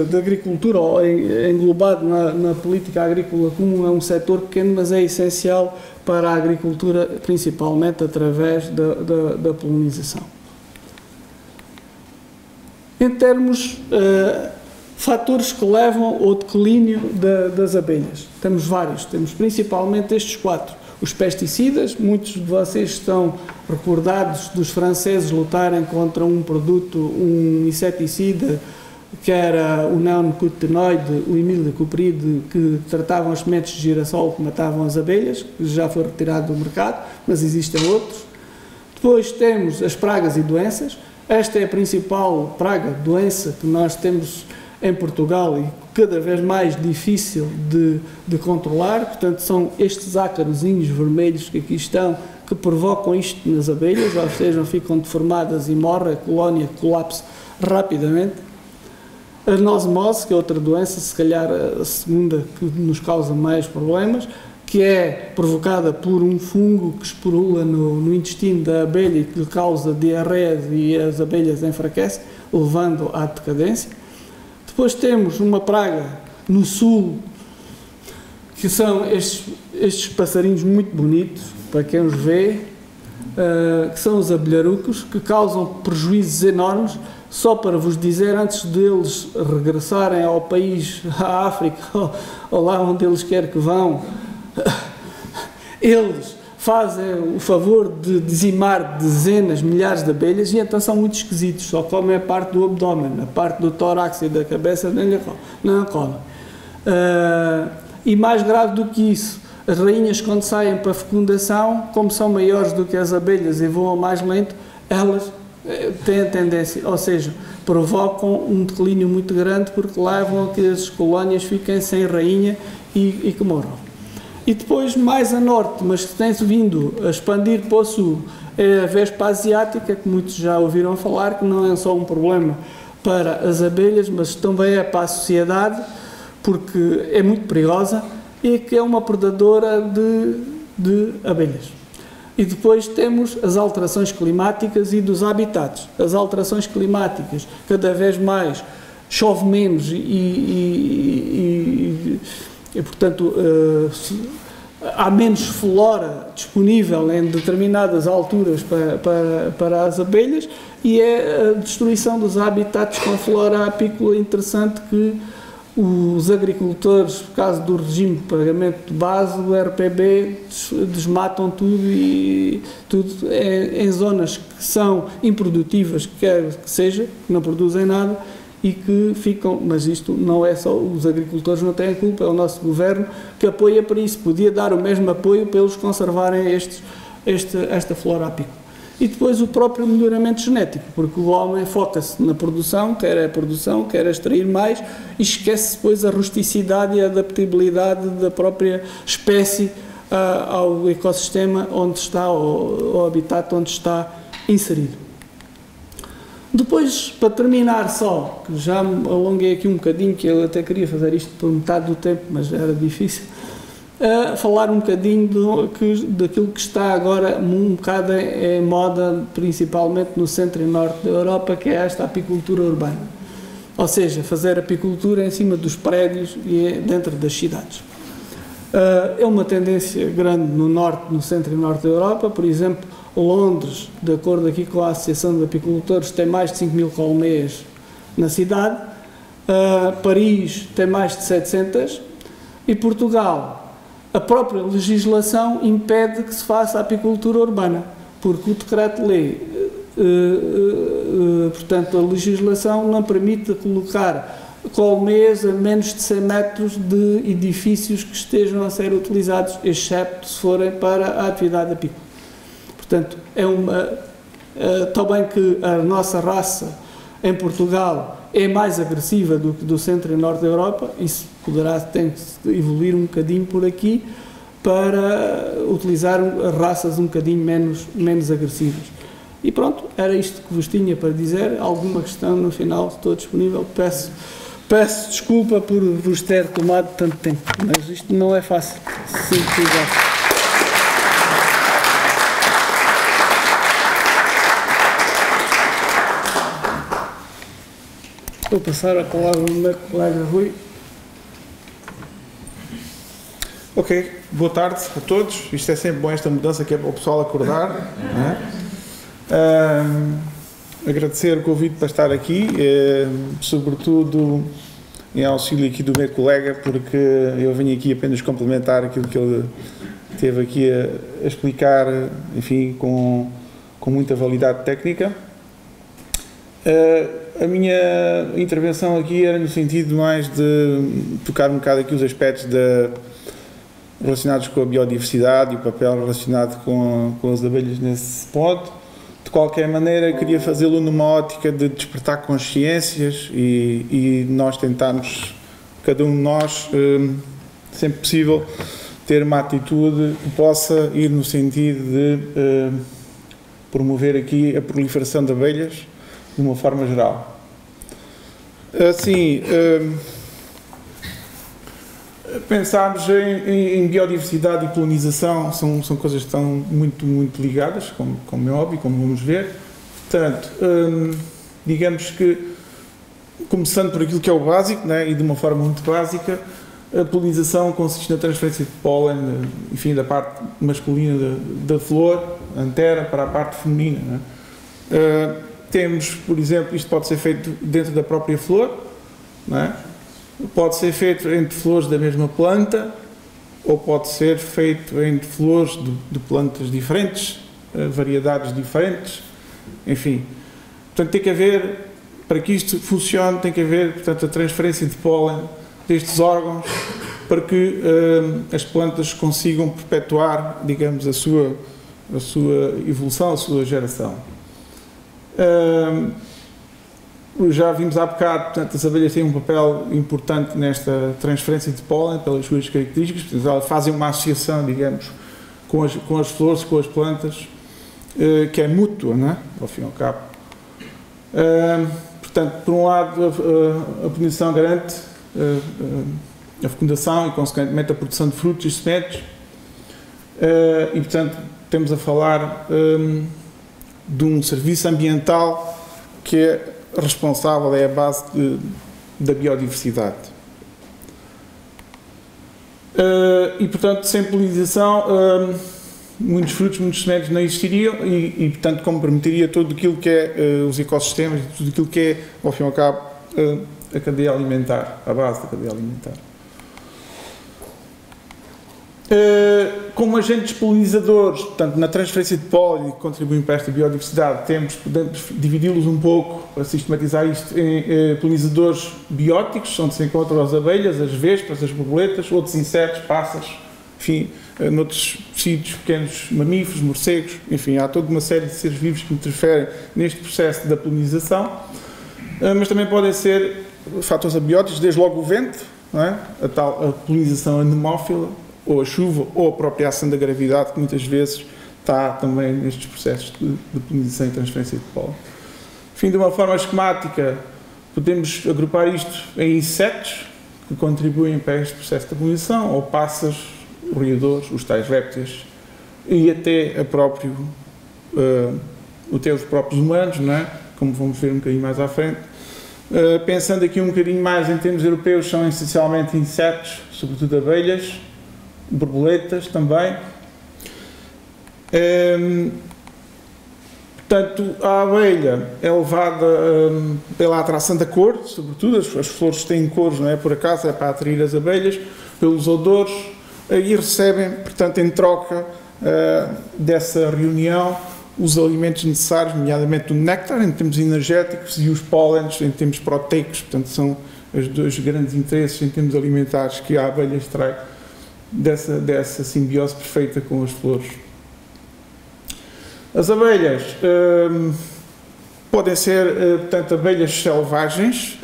de agricultura, ou englobado na política agrícola comum, é um setor pequeno, mas é essencial para a agricultura, principalmente através da polinização. Em termos fatores que levam ao declínio das abelhas, temos vários, temos principalmente estes 4. Os pesticidas, muitos de vocês estão recordados dos franceses lutarem contra um produto, um inseticida, que era o neonicotinoide, o imidacopride, que tratavam as sementes de girassol que matavam as abelhas, que já foi retirado do mercado, mas existem outros. Depois temos as pragas e doenças. Esta é a principal praga, doença, que nós temos em Portugal e cada vez mais difícil de controlar. Portanto, são estes ácarozinhos vermelhos que aqui estão, que provocam isto nas abelhas, ou seja, ficam deformadas e morre, a colónia colapsa rapidamente. A anosmose, que é outra doença, se calhar a segunda que nos causa mais problemas, que é provocada por um fungo que esporula no intestino da abelha e que lhe causa diarreia e as abelhas enfraquecem, levando à decadência. Depois temos uma praga no sul, que são estes passarinhos muito bonitos, para quem os vê, que são os abelharucos, que causam prejuízos enormes. Só para vos dizer, antes deles regressarem ao país, à África, ou lá onde eles querem que vão, eles fazem o favor de dizimar dezenas, milhares de abelhas e então são muito esquisitos, só comem a parte do abdômen, a parte do tórax e da cabeça não comem. E mais grave do que isso, as rainhas quando saem para a fecundação, como são maiores do que as abelhas e voam mais lento, elas têm a tendência, ou seja, provocam um declínio muito grande porque levam a que as colónias fiquem sem rainha e que morram. E depois, mais a norte, mas que tem-se vindo a expandir para o sul, é a vespa asiática, que muitos já ouviram falar, que não é só um problema para as abelhas, mas também é para a sociedade, porque é muito perigosa e que é uma predadora de abelhas. E depois temos as alterações climáticas e dos habitats. As alterações climáticas, cada vez mais chove menos e portanto, há menos flora disponível em determinadas alturas para as abelhas e é a destruição dos habitats com flora apícola interessante que os agricultores, por causa do regime de pagamento de base, o RPB, desmatam tudo e tudo em zonas que são improdutivas, quer que seja, que não produzem nada e que ficam, mas isto não é só, os agricultores não têm culpa, é o nosso governo que apoia para isso, podia dar o mesmo apoio para eles conservarem esta flora apícola. E depois o próprio melhoramento genético, porque o homem foca-se na produção, quer a produção, quer extrair mais, e esquece depois a rusticidade e a adaptabilidade da própria espécie ao ecossistema onde está, ao habitat onde está inserido. Depois, para terminar só, que já me alonguei aqui um bocadinho, que eu até queria fazer isto por metade do tempo, mas era difícil, falar um bocadinho daquilo que está agora um bocado em moda, principalmente no centro e norte da Europa, que é esta apicultura urbana. Ou seja, fazer apicultura em cima dos prédios e dentro das cidades. É uma tendência grande no norte, no centro e norte da Europa. Por exemplo, Londres, de acordo aqui com a Associação de Apicultores, tem mais de 5.000 colmeias na cidade. Paris tem mais de 700. E Portugal, a própria legislação impede que se faça apicultura urbana, porque o decreto-lei, portanto, a legislação não permite colocar colmeias a menos de 100 metros de edifícios que estejam a ser utilizados, excepto se forem para a atividade apícola. Portanto, também que a nossa raça em Portugal é mais agressiva do que do centro e norte da Europa, isso tem que evoluir um bocadinho por aqui para utilizar raças um bocadinho menos agressivas. E pronto, era isto que vos tinha para dizer. Alguma questão no final? Estou disponível. Peço desculpa por vos ter tomado tanto tempo, mas isto não é fácil. Vou passar a palavra ao meu colega Rui. Ok, boa tarde a todos. Isto é sempre bom, esta mudança, que é para o pessoal acordar. Não é? Agradecer o convite para estar aqui, sobretudo em auxílio aqui do meu colega, porque eu venho aqui apenas complementar aquilo que ele teve aqui a explicar, enfim, com muita validade técnica. A minha intervenção aqui era no sentido mais de tocar um bocado aqui os aspectos relacionados com a biodiversidade e o papel relacionado com as abelhas nesse ponto. De qualquer maneira, queria fazê-lo numa ótica de despertar consciências e nós tentarmos, cada um de nós, sempre possível, ter uma atitude que possa ir no sentido de promover aqui a proliferação de abelhas de uma forma geral. Assim, pensarmos em biodiversidade e polinização são coisas que estão muito ligadas, como é óbvio, como vamos ver. Portanto, digamos que, começando por aquilo que é o básico, né, e de uma forma muito básica, a polinização consiste na transferência de pólen, enfim, da parte masculina da flor, antera, para a parte feminina. Né? Temos, por exemplo, isto pode ser feito dentro da própria flor, não é? Pode ser feito entre flores da mesma planta, ou pode ser feito entre flores de plantas diferentes, variedades diferentes, enfim. Portanto, tem que haver, para que isto funcione, tem que haver, portanto, a transferência de pólen destes órgãos para que as plantas consigam perpetuar, digamos, a sua evolução, a sua geração. Já vimos há bocado, portanto, as abelhas têm um papel importante nesta transferência de pólen, pelas suas características, portanto, elas fazem uma associação, digamos, com as flores, com as plantas, que é mútua, não é? Ao fim e ao cabo. Portanto, por um lado, a polinização garante a fecundação e, consequentemente, a produção de frutos e sementes, e, portanto, temos a falar de um serviço ambiental que é responsável, é a base da biodiversidade. E, portanto, sem polinização, muitos frutos, muitos sementes não existiriam e, portanto, comprometeria tudo aquilo que é os ecossistemas, tudo aquilo que é, ao fim e ao cabo, a cadeia alimentar, a base da cadeia alimentar. Como agentes polinizadores, portanto, na transferência de pólen que contribuem para esta biodiversidade, podemos dividi-los um pouco, para sistematizar isto, em polinizadores bióticos, onde se encontram as abelhas, as vespas, as borboletas, outros insetos, pássaros, enfim, noutros sítios, pequenos mamíferos, morcegos, enfim, há toda uma série de seres vivos que interferem neste processo da polinização, mas também podem ser fatores abióticos, desde logo o vento, não é? A polinização anemófila, ou a chuva, ou a própria ação da gravidade, que muitas vezes está também nestes processos de polinização e transferência de pólen. Enfim, de uma forma esquemática, podemos agrupar isto em insetos que contribuem para este processo de polinização, ou pássaros, roedores, os tais répteis, e até os próprios humanos, não é? Como vamos ver um bocadinho mais à frente. Pensando aqui um bocadinho mais em termos europeus, são essencialmente insetos, sobretudo abelhas, borboletas também. Portanto, a abelha é levada pela atração da cor, sobretudo, as flores têm cores, não é por acaso, é para atrair as abelhas, pelos odores, e recebem, portanto, em troca dessa reunião, os alimentos necessários, nomeadamente o néctar, em termos energéticos, e os pólenes, em termos proteicos. Portanto, são os dois grandes interesses em termos alimentares que a abelha extrai dessa simbiose perfeita com as flores. As abelhas podem ser, portanto, abelhas selvagens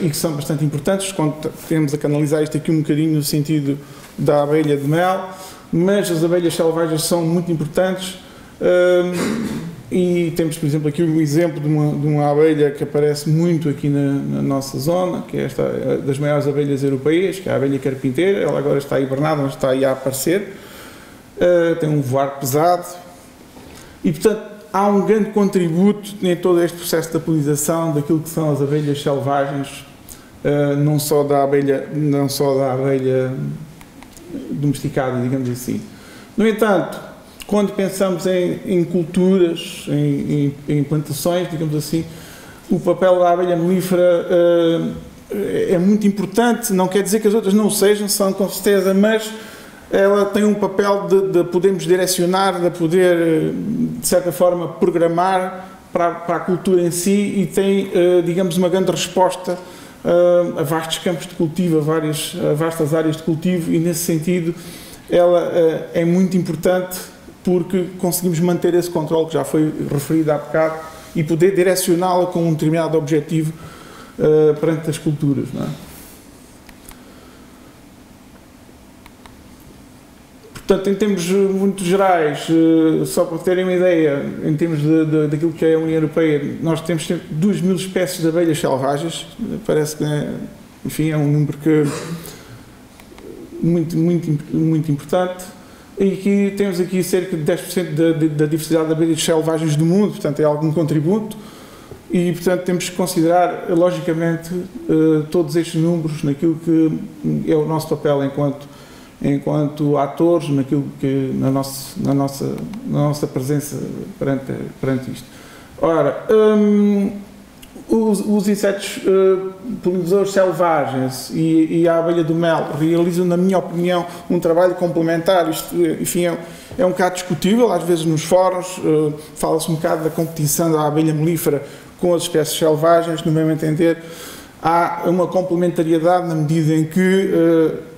e que são bastante importantes, quando temos a canalizar isto aqui um bocadinho no sentido da abelha de mel, mas as abelhas selvagens são muito importantes e temos, por exemplo, aqui um exemplo de uma abelha que aparece muito aqui na nossa zona, que é esta das maiores abelhas europeias, que é a abelha carpinteira. Ela agora está hibernada, mas está aí a aparecer, tem um voar pesado. E, portanto, há um grande contributo em todo este processo da polinização daquilo que são as abelhas selvagens, não só da abelha domesticada, digamos assim. No entanto, quando pensamos em culturas, em plantações, digamos assim, o papel da abelha melífera é muito importante. Não quer dizer que as outras não o sejam, são com certeza, mas ela tem um papel de podermos direcionar, de poder, de certa forma, programar para a cultura em si, e tem, digamos, uma grande resposta a vastos campos de cultivo, a vastas áreas de cultivo, e nesse sentido ela é muito importante porque conseguimos manter esse controle que já foi referido há bocado e poder direcioná-la com um determinado objetivo perante as culturas, não é? Portanto, em termos muito gerais, só para terem uma ideia, em termos daquilo que é a União Europeia, nós temos 2.000 espécies de abelhas selvagens. Parece que, enfim, é um número que muito importante. E que temos aqui cerca de 10% da diversidade de abelhas selvagens do mundo, portanto é algum contributo. E, portanto, temos que considerar, logicamente, todos estes números naquilo que é o nosso papel enquanto atores, naquilo que na nossa presença perante isto. Ora, os insetos polinizadores selvagens e a abelha do mel realizam, na minha opinião, um trabalho complementar. Isto, enfim, é um bocado discutível, às vezes nos fóruns fala-se um bocado da competição da abelha melífera com as espécies selvagens. No meu entender, há uma complementariedade na medida em que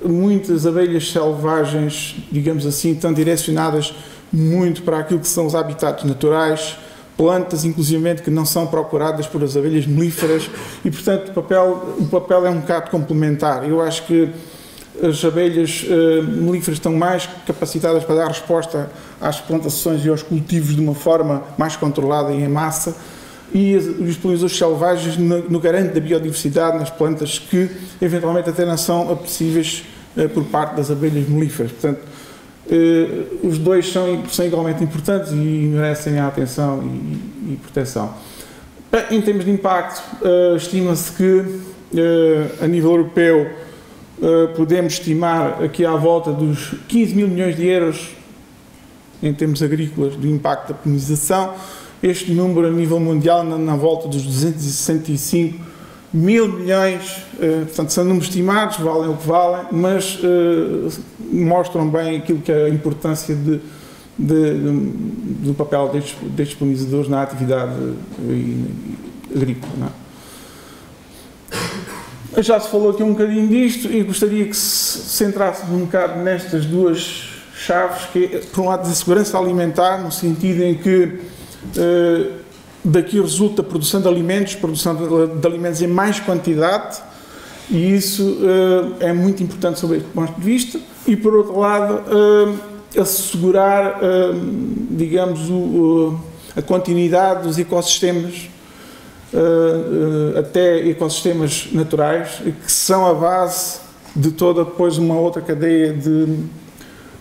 muitas abelhas selvagens, digamos assim, estão direcionadas muito para aquilo que são os habitats naturais, plantas, inclusivamente, que não são procuradas por as abelhas melíferas, e, portanto, o papel é um bocado complementar. Eu acho que as abelhas melíferas estão mais capacitadas para dar resposta às plantações e aos cultivos de uma forma mais controlada e em massa, e os polinizadores selvagens no garante da biodiversidade nas plantas, que eventualmente até não são apetecíveis por parte das abelhas melíferas. Portanto, os dois são igualmente importantes e merecem a atenção e proteção. Em termos de impacto, estima-se que a nível europeu podemos estimar aqui à volta dos 15 mil milhões de euros em termos agrícolas do impacto da polinização. Este número a nível mundial na volta dos 265 mil milhões, portanto são números estimados, valem o que valem, mas mostram bem aquilo que é a importância do papel destes polinizadores na atividade agrícola. Não é? Já se falou aqui um bocadinho disto e gostaria que se centrássemos um bocado nestas duas chaves, que é, por um lado, a segurança alimentar, no sentido em que daqui resulta a produção de alimentos em mais quantidade, e isso é muito importante sob este ponto de vista. E, por outro lado, assegurar, digamos, a continuidade dos ecossistemas, até ecossistemas naturais, que são a base de toda depois uma outra cadeia de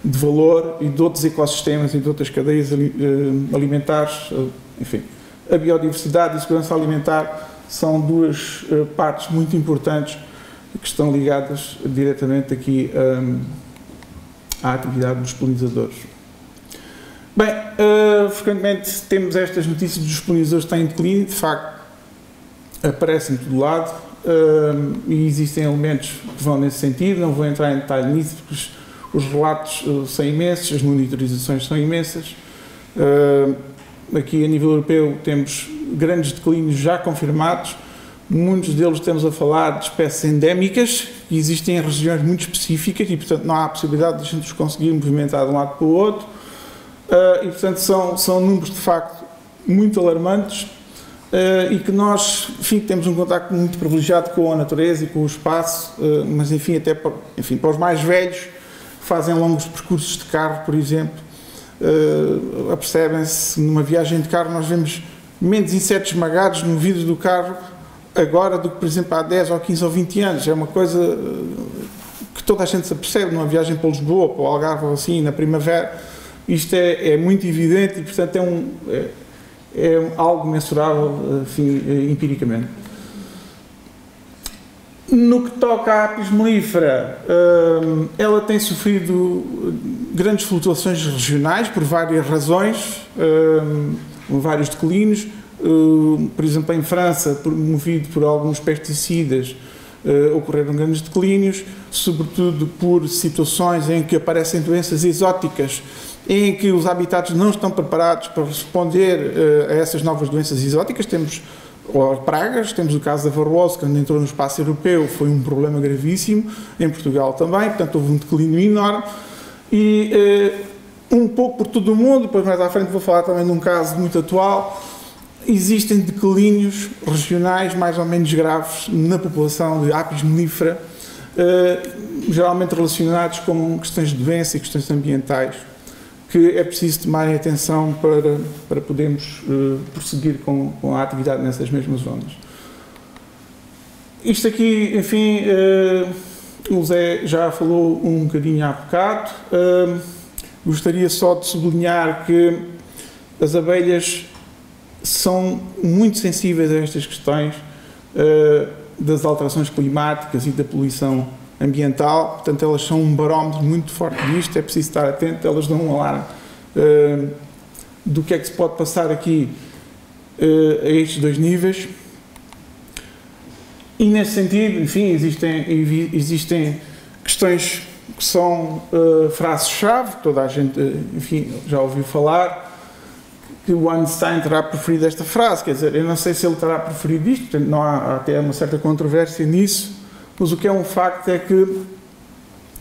valor e de outros ecossistemas e de outras cadeias alimentares. Enfim, a biodiversidade e a segurança alimentar são duas partes muito importantes que estão ligadas diretamente aqui à atividade dos polinizadores. Bem, frequentemente temos estas notícias dos polinizadores que têm declínio, de facto aparecem de todo lado, e existem elementos que vão nesse sentido, não vou entrar em detalhe nisso porque os relatos são imensos, as monitorizações são imensas. Aqui a nível europeu temos grandes declínios já confirmados, muitos deles estamos a falar de espécies endémicas que existem em regiões muito específicas e, portanto, não há a possibilidade de a gente os conseguir movimentar de um lado para o outro, e, portanto, são números de facto muito alarmantes, e que nós, enfim, temos um contacto muito privilegiado com a natureza e com o espaço, mas, enfim, até para os mais velhos que fazem longos percursos de carro, por exemplo, apercebem-se, numa viagem de carro nós vemos menos insetos esmagados no vidro do carro agora do que, por exemplo, há 10 ou 15 ou 20 anos. É uma coisa que toda a gente se apercebe numa viagem para Lisboa, para o Algarve ou assim, na primavera. Isto é muito evidente e, portanto, é algo mensurável, assim, empiricamente. No que toca à apis mellifera, ela tem sofrido grandes flutuações regionais por várias razões, vários declínios. Por exemplo, em França, movido por alguns pesticidas, ocorreram grandes declínios, sobretudo por situações em que aparecem doenças exóticas, em que os habitats não estão preparados para responder a essas novas doenças exóticas. Temos pragas, temos o caso da varroose, quando entrou no espaço europeu foi um problema gravíssimo, em Portugal também, portanto houve um declínio enorme, e um pouco por todo o mundo, depois mais à frente vou falar também de um caso muito atual, existem declínios regionais mais ou menos graves na população de apis mellifera, geralmente relacionados com questões de doença e questões ambientais, que é preciso tomarem atenção para podermos prosseguir com a atividade nessas mesmas zonas. Isto aqui, enfim, o Zé já falou um bocadinho há bocado. Gostaria só de sublinhar que as abelhas são muito sensíveis a estas questões das alterações climáticas e da poluição ambiental, portanto elas são um barómetro muito forte disto, é preciso estar atento, elas dão um alarme do que é que se pode passar aqui a estes dois níveis. E nesse sentido, enfim, existem questões que são frases-chave, toda a gente, enfim, já ouviu falar, que o Einstein terá preferido esta frase, quer dizer, eu não sei se ele terá preferido isto, portanto não há até uma certa controvérsia nisso, mas o que é um facto é que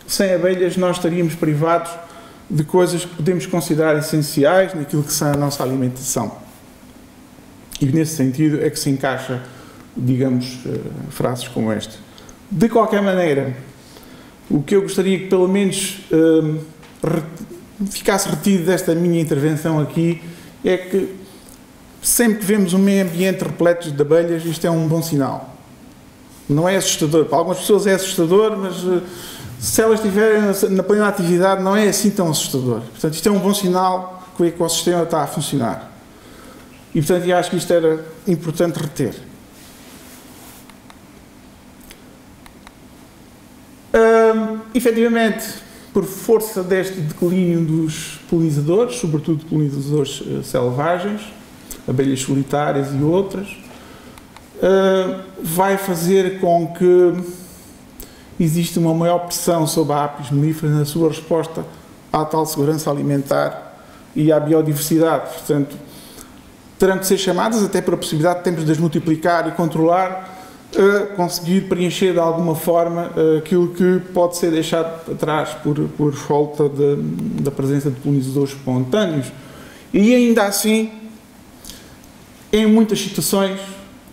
sem abelhas nós estaríamos privados de coisas que podemos considerar essenciais naquilo que são a nossa alimentação. E nesse sentido é que se encaixa, digamos, frases como esta. De qualquer maneira, o que eu gostaria que pelo menos ficasse retido desta minha intervenção aqui é que sempre que vemos um meio ambiente repleto de abelhas, isto é um bom sinal. Não é assustador. Para algumas pessoas é assustador, mas se elas estiverem na plena atividade não é assim tão assustador. Portanto, isto é um bom sinal que o ecossistema está a funcionar. E, portanto, eu acho que isto era importante reter. Efetivamente, por força deste declínio dos polinizadores, sobretudo polinizadores selvagens, abelhas solitárias e outras, vai fazer com que exista uma maior pressão sobre a apis mellifera na sua resposta à tal segurança alimentar e à biodiversidade. Portanto, terão que ser chamadas, até por a possibilidade de termos de as multiplicar e controlar, conseguir preencher de alguma forma aquilo que pode ser deixado para trás por falta da presença de polinizadores espontâneos. E ainda assim, em muitas situações,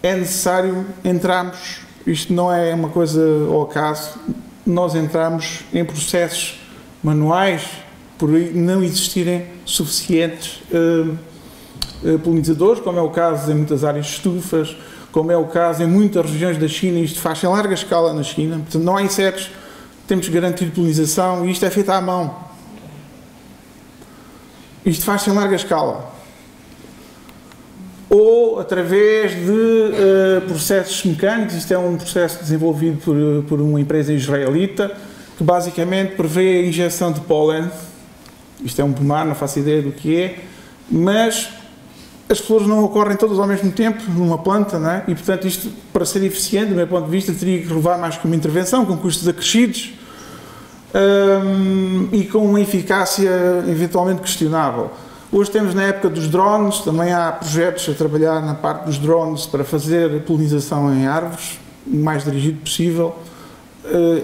é necessário entrarmos, isto não é uma coisa ao acaso, nós entramos em processos manuais por não existirem suficientes polinizadores, como é o caso em muitas áreas de estufas, como é o caso em muitas regiões da China, isto faz em larga escala na China, portanto não há insetos, temos que garantir polinização e isto é feito à mão. Isto faz-se em larga escala. Ou através de processos mecânicos, isto é um processo desenvolvido por uma empresa israelita, que basicamente prevê a injeção de pólen. Isto é um pomar, não faço ideia do que é, mas as flores não ocorrem todas ao mesmo tempo numa planta, não é? E portanto isto, para ser eficiente, do meu ponto de vista, teria que levar mais que uma intervenção, com custos acrescidos e com uma eficácia eventualmente questionável. Hoje temos na época dos drones, também há projetos a trabalhar na parte dos drones para fazer polinização em árvores, o mais dirigido possível.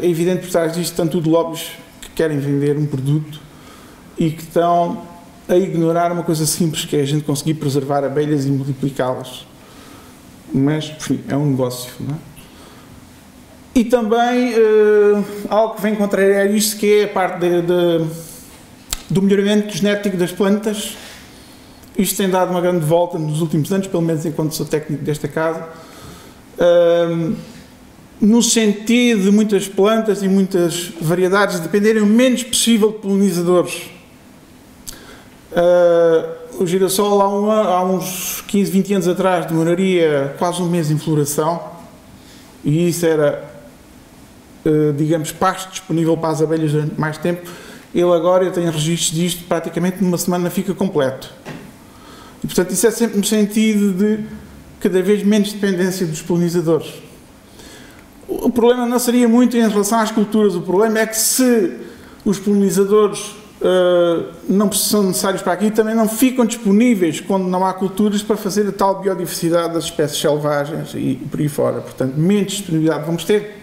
É evidente que por trás disto estão tudo lobbies que querem vender um produto e que estão a ignorar uma coisa simples, que é a gente conseguir preservar abelhas e multiplicá-las. Mas, enfim, é um negócio, não é? E também algo que vem contrariar isto, que é a parte do melhoramento genético das plantas. Isto tem dado uma grande volta nos últimos anos, pelo menos enquanto sou técnico desta casa, no sentido de muitas plantas e muitas variedades dependerem o menos possível de polinizadores. O girassol há uns 15, 20 anos atrás demoraria quase um mês em floração, e isso era, digamos, pasto disponível para as abelhas durante mais tempo. Ele agora, eu tenho registros disto, praticamente numa semana fica completo. E portanto isso é sempre no sentido de cada vez menos dependência dos polinizadores. O problema não seria muito em relação às culturas, o problema é que se os polinizadores não são necessários para aqui, também não ficam disponíveis quando não há culturas para fazer a tal biodiversidade das espécies selvagens e por aí fora. Portanto, menos disponibilidade vamos ter,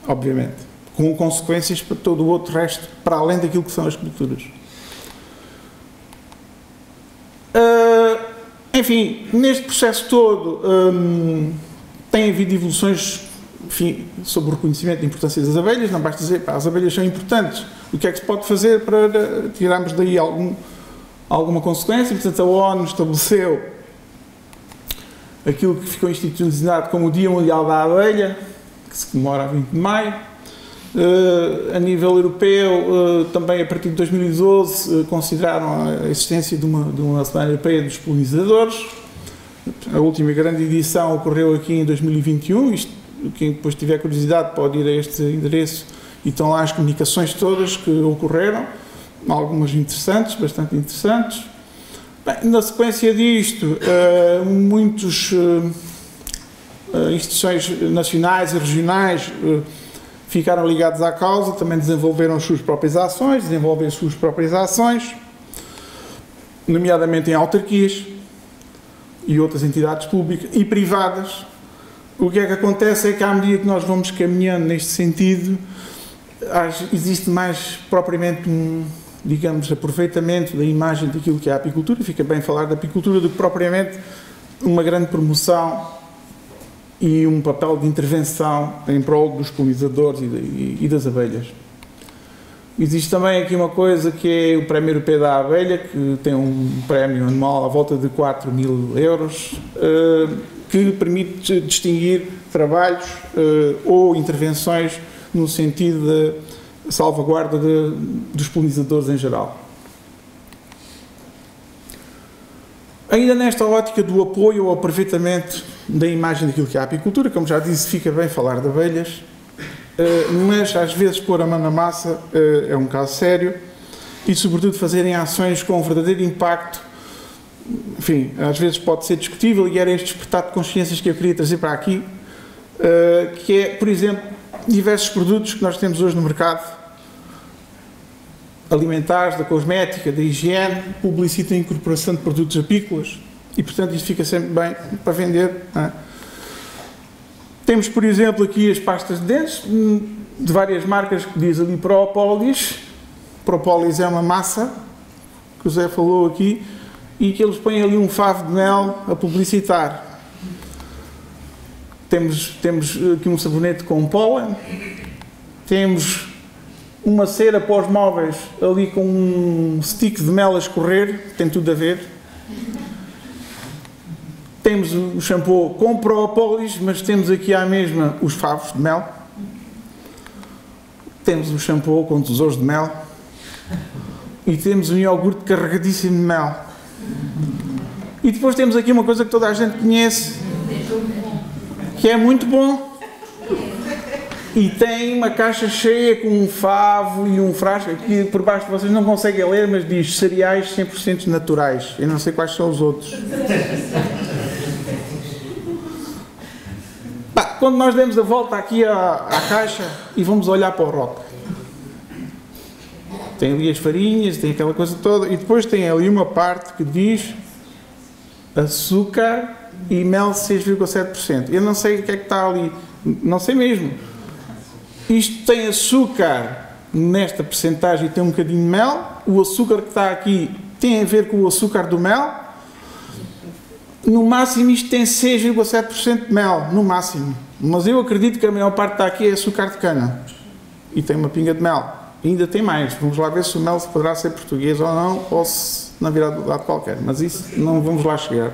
obviamente, com consequências para todo o outro resto, para além daquilo que são as culturas. Enfim, neste processo todo tem havido evoluções, enfim, sobre o reconhecimento da importância das abelhas. Não basta dizer, pá, as abelhas são importantes, o que é que se pode fazer para tirarmos daí alguma consequência? Portanto, a ONU estabeleceu aquilo que ficou institucionalizado como o Dia Mundial da Abelha, que se comemora a 20 de maio. A nível europeu, também a partir de 2012, consideraram a existência de uma Semana Europeia dos Polinizadores. A última grande edição ocorreu aqui em 2021. Quem depois tiver curiosidade pode ir a este endereço e estão lá as comunicações todas que ocorreram, algumas interessantes, bastante interessantes. Bem, na sequência disto, muitas instituições nacionais e regionais ficaram ligados à causa, também desenvolveram as suas próprias ações, nomeadamente em autarquias e outras entidades públicas e privadas. O que é que acontece é que, à medida que nós vamos caminhando neste sentido, existe mais propriamente digamos, aproveitamento da imagem daquilo que é a apicultura, fica bem falar da apicultura, do que propriamente uma grande promoção e um papel de intervenção em prol dos polinizadores e das abelhas. Existe também aqui uma coisa que é o Prémio Europeu da Abelha, que tem um prémio anual à volta de 4.000 euros, que permite distinguir trabalhos ou intervenções no sentido de salvaguarda dos polinizadores em geral. Ainda nesta ótica do apoio ao aproveitamento da imagem daquilo que é a apicultura, como já disse, fica bem falar de abelhas, mas às vezes pôr a mão na massa é um caso sério e, sobretudo, fazerem ações com um verdadeiro impacto. Enfim, às vezes pode ser discutível, e era este despertar de consciências que eu queria trazer para aqui, que é, por exemplo, diversos produtos que nós temos hoje no mercado, alimentares, da cosmética, da higiene, publicitam a incorporação de produtos apícolas e, portanto, isto fica sempre bem para vender. Não é? Temos, por exemplo, aqui as pastas de dentes de várias marcas que diz ali Propolis. Propolis é uma massa que o Zé falou aqui e que eles põem ali um favo de mel a publicitar. Temos aqui um sabonete com pólen, temos uma cera para os móveis ali com um stick de mel a escorrer, tem tudo a ver. Temos o shampoo com própolis, mas temos aqui à mesma os favos de mel. Temos o shampoo com tesouros de mel. E temos um iogurte carregadíssimo de mel. E depois temos aqui uma coisa que toda a gente conhece, que é muito bom E tem uma caixa cheia com um favo e um frasco, aqui por baixo vocês não conseguem ler, mas diz cereais 100% naturais. Eu não sei quais são os outros. Quando nós demos a volta aqui à caixa e vamos olhar para o rock, tem ali as farinhas, tem aquela coisa toda, e depois tem ali uma parte que diz açúcar e mel 6,7%. Eu não sei o que é que está ali, não sei mesmo. Isto tem açúcar nesta percentagem e tem um bocadinho de mel. O açúcar que está aqui tem a ver com o açúcar do mel. No máximo isto tem 6,7% de mel, no máximo. Mas eu acredito que a maior parte que está aqui é açúcar de cana. E tem uma pinga de mel. E ainda tem mais. Vamos lá ver se o mel poderá ser português ou não, ou se na virada do lado qualquer. Mas isso não vamos lá chegar.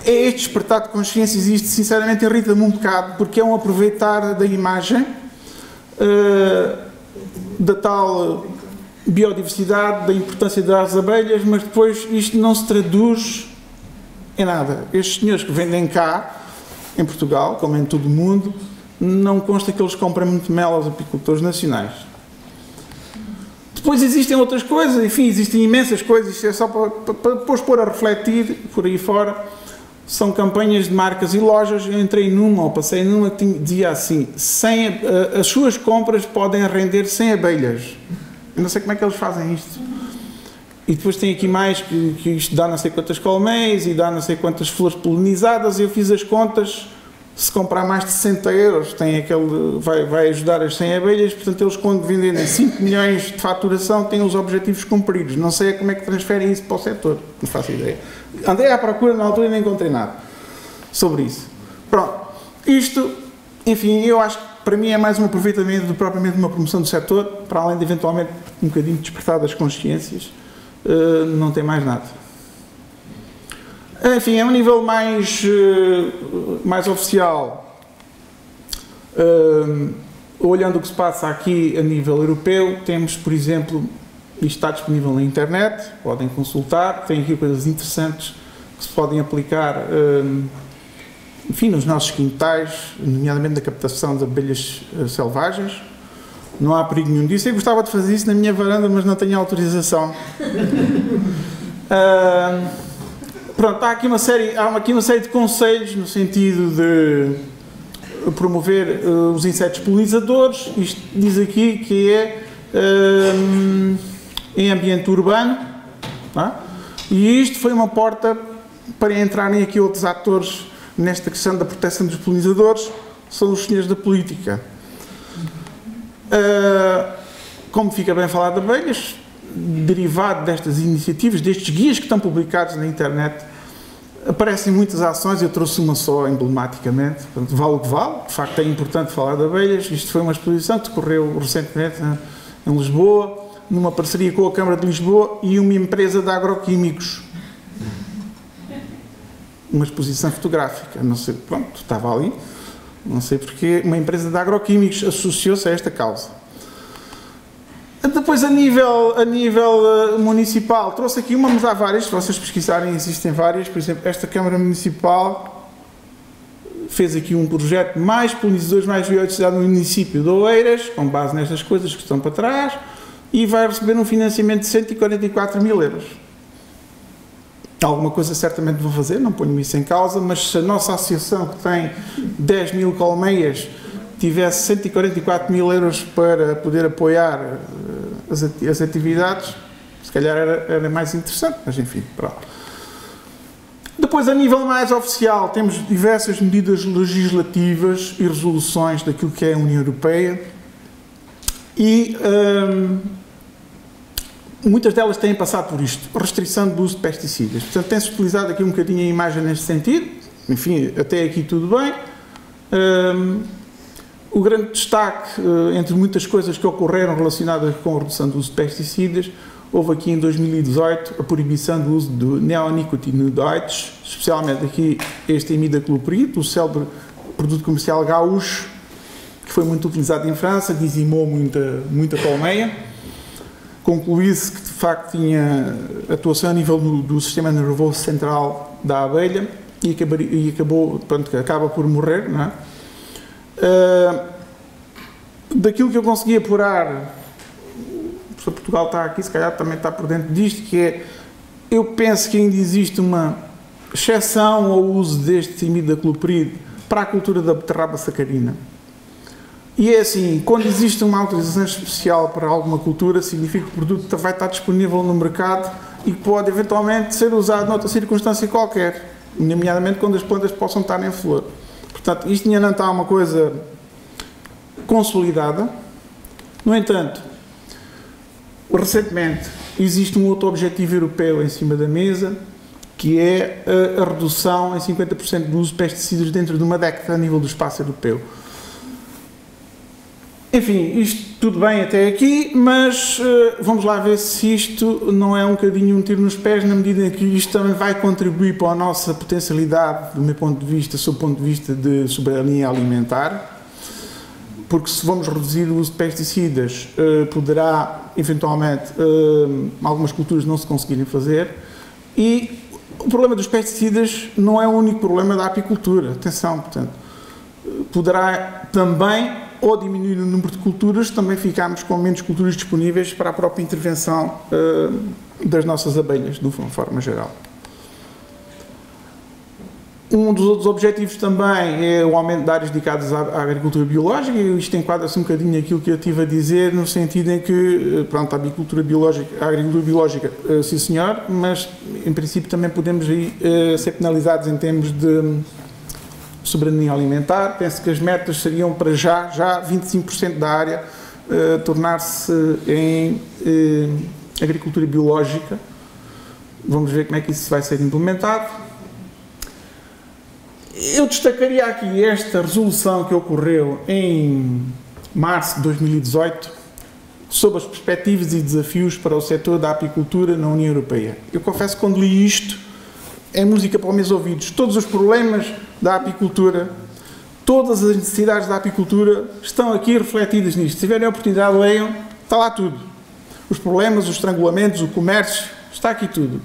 Este despertar de consciência existe, sinceramente irrita-me um bocado, porque é um aproveitar da imagem, da tal biodiversidade, da importância das abelhas, mas depois isto não se traduz em nada. Estes senhores que vendem cá, em Portugal, como em todo o mundo, não consta que eles comprem muito mel aos apicultores nacionais. Depois existem outras coisas, enfim, existem imensas coisas, isto é só para depois pôr a refletir por aí fora. São campanhas de marcas e lojas. Eu entrei numa, ou passei numa, que dizia assim: as suas compras podem render 100 abelhas. Eu não sei como é que eles fazem isto. E depois tem aqui mais, que isto dá não sei quantas colmeias e dá não sei quantas flores polinizadas. Eu fiz as contas, se comprar mais de 60 euros, tem aquele, vai ajudar as 100 abelhas. Portanto, eles quando venderem 5 milhões de faturação têm os objetivos cumpridos. Não sei como é que transferem isso para o setor, não faço ideia. Andei à procura na altura e não encontrei nada sobre isso. Pronto, isto, enfim, eu acho que para mim é mais um aproveitamento do propriamente uma promoção do setor, para além de eventualmente um bocadinho despertar das consciências, não tem mais nada. Enfim, a um nível mais oficial, olhando o que se passa aqui a nível europeu, temos, por exemplo, isto está disponível na internet, podem consultar, tem aqui coisas interessantes que se podem aplicar, enfim, nos nossos quintais, nomeadamente na captação de abelhas selvagens. Não há perigo nenhum disso. Eu gostava de fazer isso na minha varanda, mas não tenho autorização. Pronto, há aqui uma série de conselhos no sentido de promover os insetos polinizadores. Isto diz aqui que é em ambiente urbano, tá? E isto foi uma porta para entrarem aqui outros atores nesta questão da proteção dos polinizadores, são os senhores da política. Como fica bem falar de abelhas, derivado destas iniciativas, destes guias que estão publicados na internet, aparecem muitas ações. Eu trouxe uma só emblematicamente, portanto, vale o que vale. De facto é importante falar de abelhas. Isto foi uma exposição que decorreu recentemente em Lisboa, numa parceria com a Câmara de Lisboa e uma empresa de agroquímicos. Uma exposição fotográfica, não sei, pronto, estava ali, não sei porque, uma empresa de agroquímicos associou-se a esta causa. Depois, a nível municipal, trouxe aqui uma, mas há várias, se vocês pesquisarem, existem várias. Por exemplo, esta Câmara Municipal fez aqui um projeto mais polinizadores, mais biodiversidade no município de Oeiras, com base nestas coisas que estão para trás, e vai receber um financiamento de 144 mil euros. Alguma coisa certamente vou fazer, não ponho isso em causa, mas se a nossa associação, que tem 10 mil colmeias, tivesse 144 mil euros para poder apoiar as atividades, se calhar era mais interessante, mas enfim, pronto. Depois, a nível mais oficial, temos diversas medidas legislativas e resoluções daquilo que é a União Europeia e muitas delas têm passado por isto, restrição do uso de pesticidas. Portanto, tem-se utilizado aqui um bocadinho a imagem neste sentido, enfim, até aqui tudo bem. O grande destaque, entre muitas coisas que ocorreram relacionadas com a redução do uso de pesticidas, houve aqui em 2018 a proibição do uso de neonicotinoides, especialmente aqui este imidacloprid, o célebre produto comercial gaúcho, que foi muito utilizado em França, dizimou muita colmeia. Concluiu-se que de facto tinha atuação a nível do sistema nervoso central da abelha e acabou, pronto, acaba por morrer, não é? daquilo que eu consegui apurar, o professor Portugal está aqui, se calhar também está por dentro disto, que é, eu penso que ainda existe uma exceção ao uso deste imidacloprid para a cultura da beterraba sacarina. E é assim, quando existe uma autorização especial para alguma cultura, significa que o produto vai estar disponível no mercado e pode eventualmente ser usado noutra circunstância qualquer, nomeadamente quando as plantas possam estar em flor. Portanto, isto ainda não está uma coisa consolidada. No entanto, recentemente existe um outro objetivo europeu em cima da mesa, que é a redução em 50% do uso de pesticidas dentro de uma década a nível do espaço europeu. Enfim, isto tudo bem até aqui, mas vamos lá ver se isto não é um bocadinho um tiro nos pés, na medida em que isto também vai contribuir para a nossa potencialidade, do meu ponto de vista, sob o ponto de vista de soberania alimentar, porque se vamos reduzir o uso de pesticidas, poderá, eventualmente, algumas culturas não se conseguirem fazer, e o problema dos pesticidas não é o único problema da apicultura, atenção, portanto, poderá também, ou diminuir o número de culturas, também ficarmos com menos culturas disponíveis para a própria intervenção das nossas abelhas, de uma forma geral. Um dos outros objetivos também é o aumento de áreas dedicadas à agricultura biológica, e isto enquadra-se um bocadinho aquilo que eu estive a dizer, no sentido em que, pronto, a agricultura biológica, sim senhor, mas em princípio também podemos aí ser penalizados em termos de soberania alimentar. Penso que as metas seriam para já 25% da área tornar-se em agricultura biológica. Vamos ver como é que isso vai ser implementado. Eu destacaria aqui esta resolução que ocorreu em março de 2018 sobre as perspectivas e desafios para o setor da apicultura na União Europeia. Eu confesso que quando li isto, é música para os meus ouvidos. Todos os problemas da apicultura, todas as necessidades da apicultura estão aqui refletidas nisto. Se tiverem a oportunidade, leiam, está lá tudo. Os problemas, os estrangulamentos, o comércio, está aqui tudo.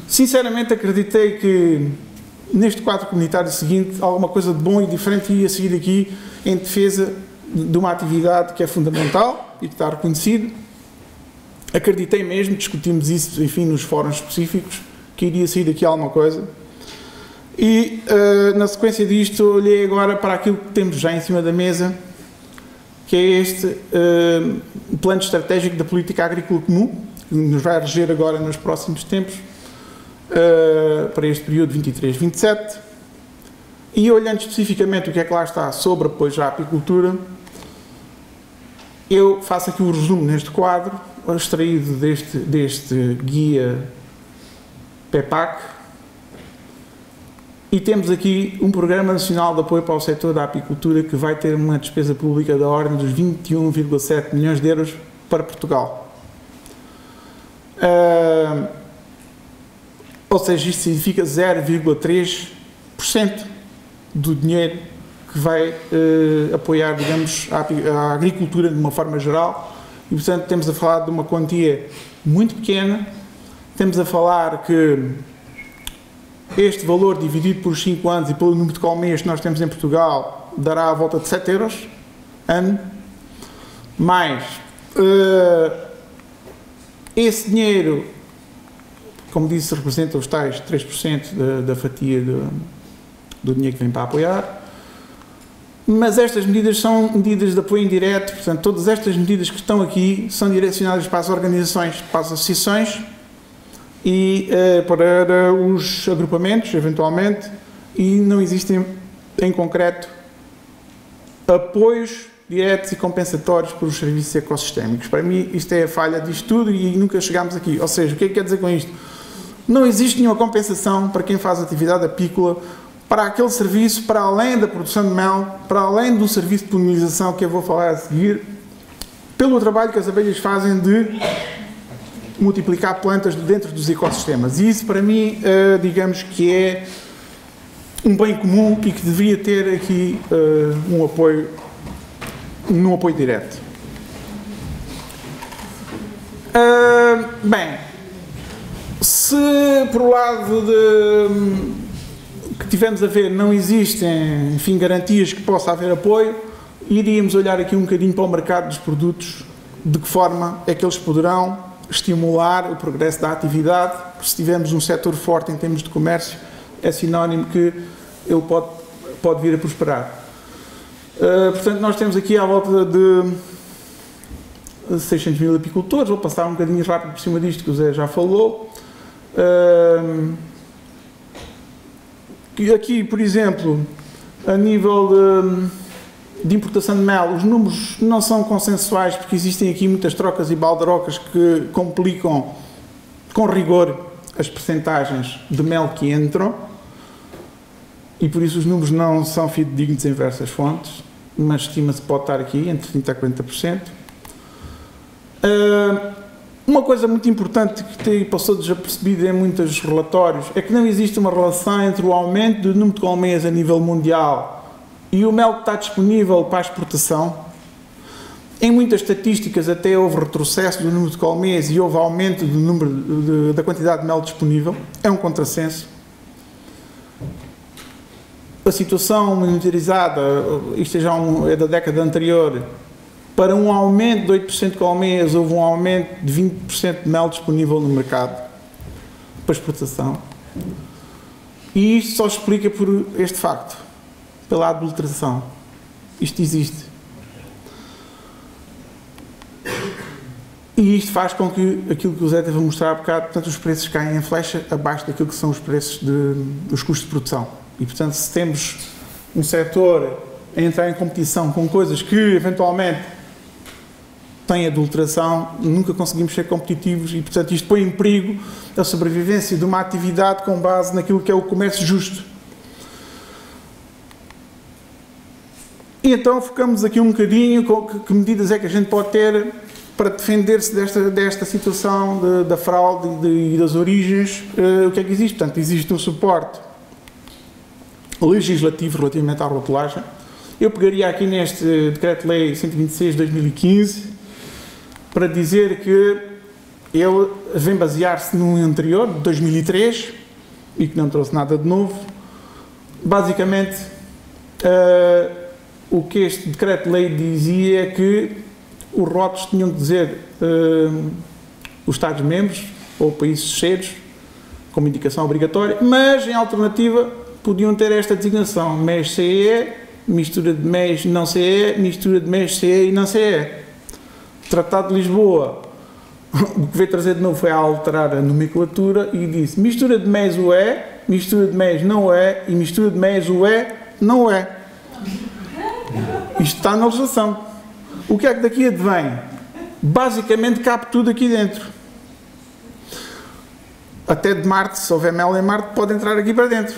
Sinceramente, acreditei que neste quadro comunitário seguinte, alguma coisa de bom e diferente ia seguir aqui em defesa de uma atividade que é fundamental e que está reconhecido. Acreditei mesmo, discutimos isso, enfim, nos fóruns específicos, que iria sair daqui alguma coisa. E, na sequência disto, olhei agora para aquilo que temos já em cima da mesa, que é este plano estratégico da política agrícola comum, que nos vai reger agora nos próximos tempos, para este período 23-27, e olhando especificamente o que é que lá está sobre apoio à apicultura, eu faço aqui o resumo neste quadro, extraído deste guia PEPAC, e temos aqui um Programa Nacional de Apoio para o Setor da Apicultura que vai ter uma despesa pública da ordem dos 21,7 milhões de euros para Portugal. Ou seja, isto significa 0,3% do dinheiro que vai apoiar, digamos, a agricultura de uma forma geral, e portanto temos a falar de uma quantia muito pequena. Temos a falar que este valor dividido por 5 anos e pelo número de colmeias que nós temos em Portugal dará à volta de 7 euros ano, mais esse dinheiro, como disse, representa os tais 3% da fatia do dinheiro que vem para apoiar, mas estas medidas são medidas de apoio indireto, portanto todas estas medidas que estão aqui são direcionadas para as organizações, para as associações e para os agrupamentos, eventualmente, e não existem, em concreto, apoios diretos e compensatórios para os serviços ecossistémicos. Para mim, isto é a falha disto tudo e nunca chegámos aqui. Ou seja, o que é que quer dizer com isto? Não existe nenhuma compensação para quem faz atividade apícola para aquele serviço, para além da produção de mel, para além do serviço de polinização que eu vou falar a seguir, pelo trabalho que as abelhas fazem de multiplicar plantas dentro dos ecossistemas. E isso, para mim, digamos que é um bem comum e que deveria ter aqui um apoio direto. Bem, se por o lado que tivemos a ver não existem, enfim, garantias que possa haver apoio, iríamos olhar aqui um bocadinho para o mercado dos produtos, de que forma é que eles poderão estimular o progresso da atividade. Se tivermos um setor forte em termos de comércio, é sinónimo que ele pode vir a prosperar. Portanto, nós temos aqui à volta de 600 mil apicultores. Vou passar um bocadinho rápido por cima disto que o Zé já falou. Aqui, por exemplo, a nível de importação de mel, os números não são consensuais, porque existem aqui muitas trocas e baldarocas que complicam com rigor as percentagens de mel que entram, e por isso os números não são fidedignos em diversas fontes, mas estima-se que pode estar aqui entre 30% a 40%. Uma coisa muito importante que passou desapercebida em muitos relatórios é que não existe uma relação entre o aumento do número de colmeias a nível mundial e o mel que está disponível para a exportação. Em muitas estatísticas até houve retrocesso do número de colmeias e houve aumento do número da quantidade de mel disponível. É um contrassenso. A situação monitorizada, isto já é da década anterior, para um aumento de 8% de colmeias houve um aumento de 20% de mel disponível no mercado para exportação. E isto só explica por este facto, pela adulteração. Isto existe. E isto faz com que aquilo que o Zé teve a mostrar há bocado, portanto, os preços caem em flecha abaixo daquilo que são os preços dos custos de produção. E, portanto, se temos um setor a entrar em competição com coisas que, eventualmente, têm adulteração, nunca conseguimos ser competitivos e, portanto, isto põe em perigo a sobrevivência de uma atividade com base naquilo que é o comércio justo. E então focamos aqui um bocadinho com que medidas é que a gente pode ter para defender-se desta situação da fraude e das origens. O que é que existe? Portanto, existe um suporte legislativo relativamente à rotulagem. Eu pegaria aqui neste Decreto-Lei 126 de 2015 para dizer que ele vem basear-se num anterior, de 2003, e que não trouxe nada de novo. Basicamente, o que este Decreto-Lei dizia é que os rótulos tinham que dizer os Estados-membros ou países terceiros, como indicação obrigatória, mas, em alternativa, podiam ter esta designação: MES-CE, mistura de MES não CE, mistura de MES-CE e não CE. O Tratado de Lisboa, o que veio trazer de novo foi a alterar a nomenclatura e disse mistura de MES UE, mistura de MES não UE e mistura de MES UE não UE. Isto está na legislação. O que é que daqui advém? Basicamente cabe tudo aqui dentro. Até de Marte, se houver mel em Marte, pode entrar aqui para dentro.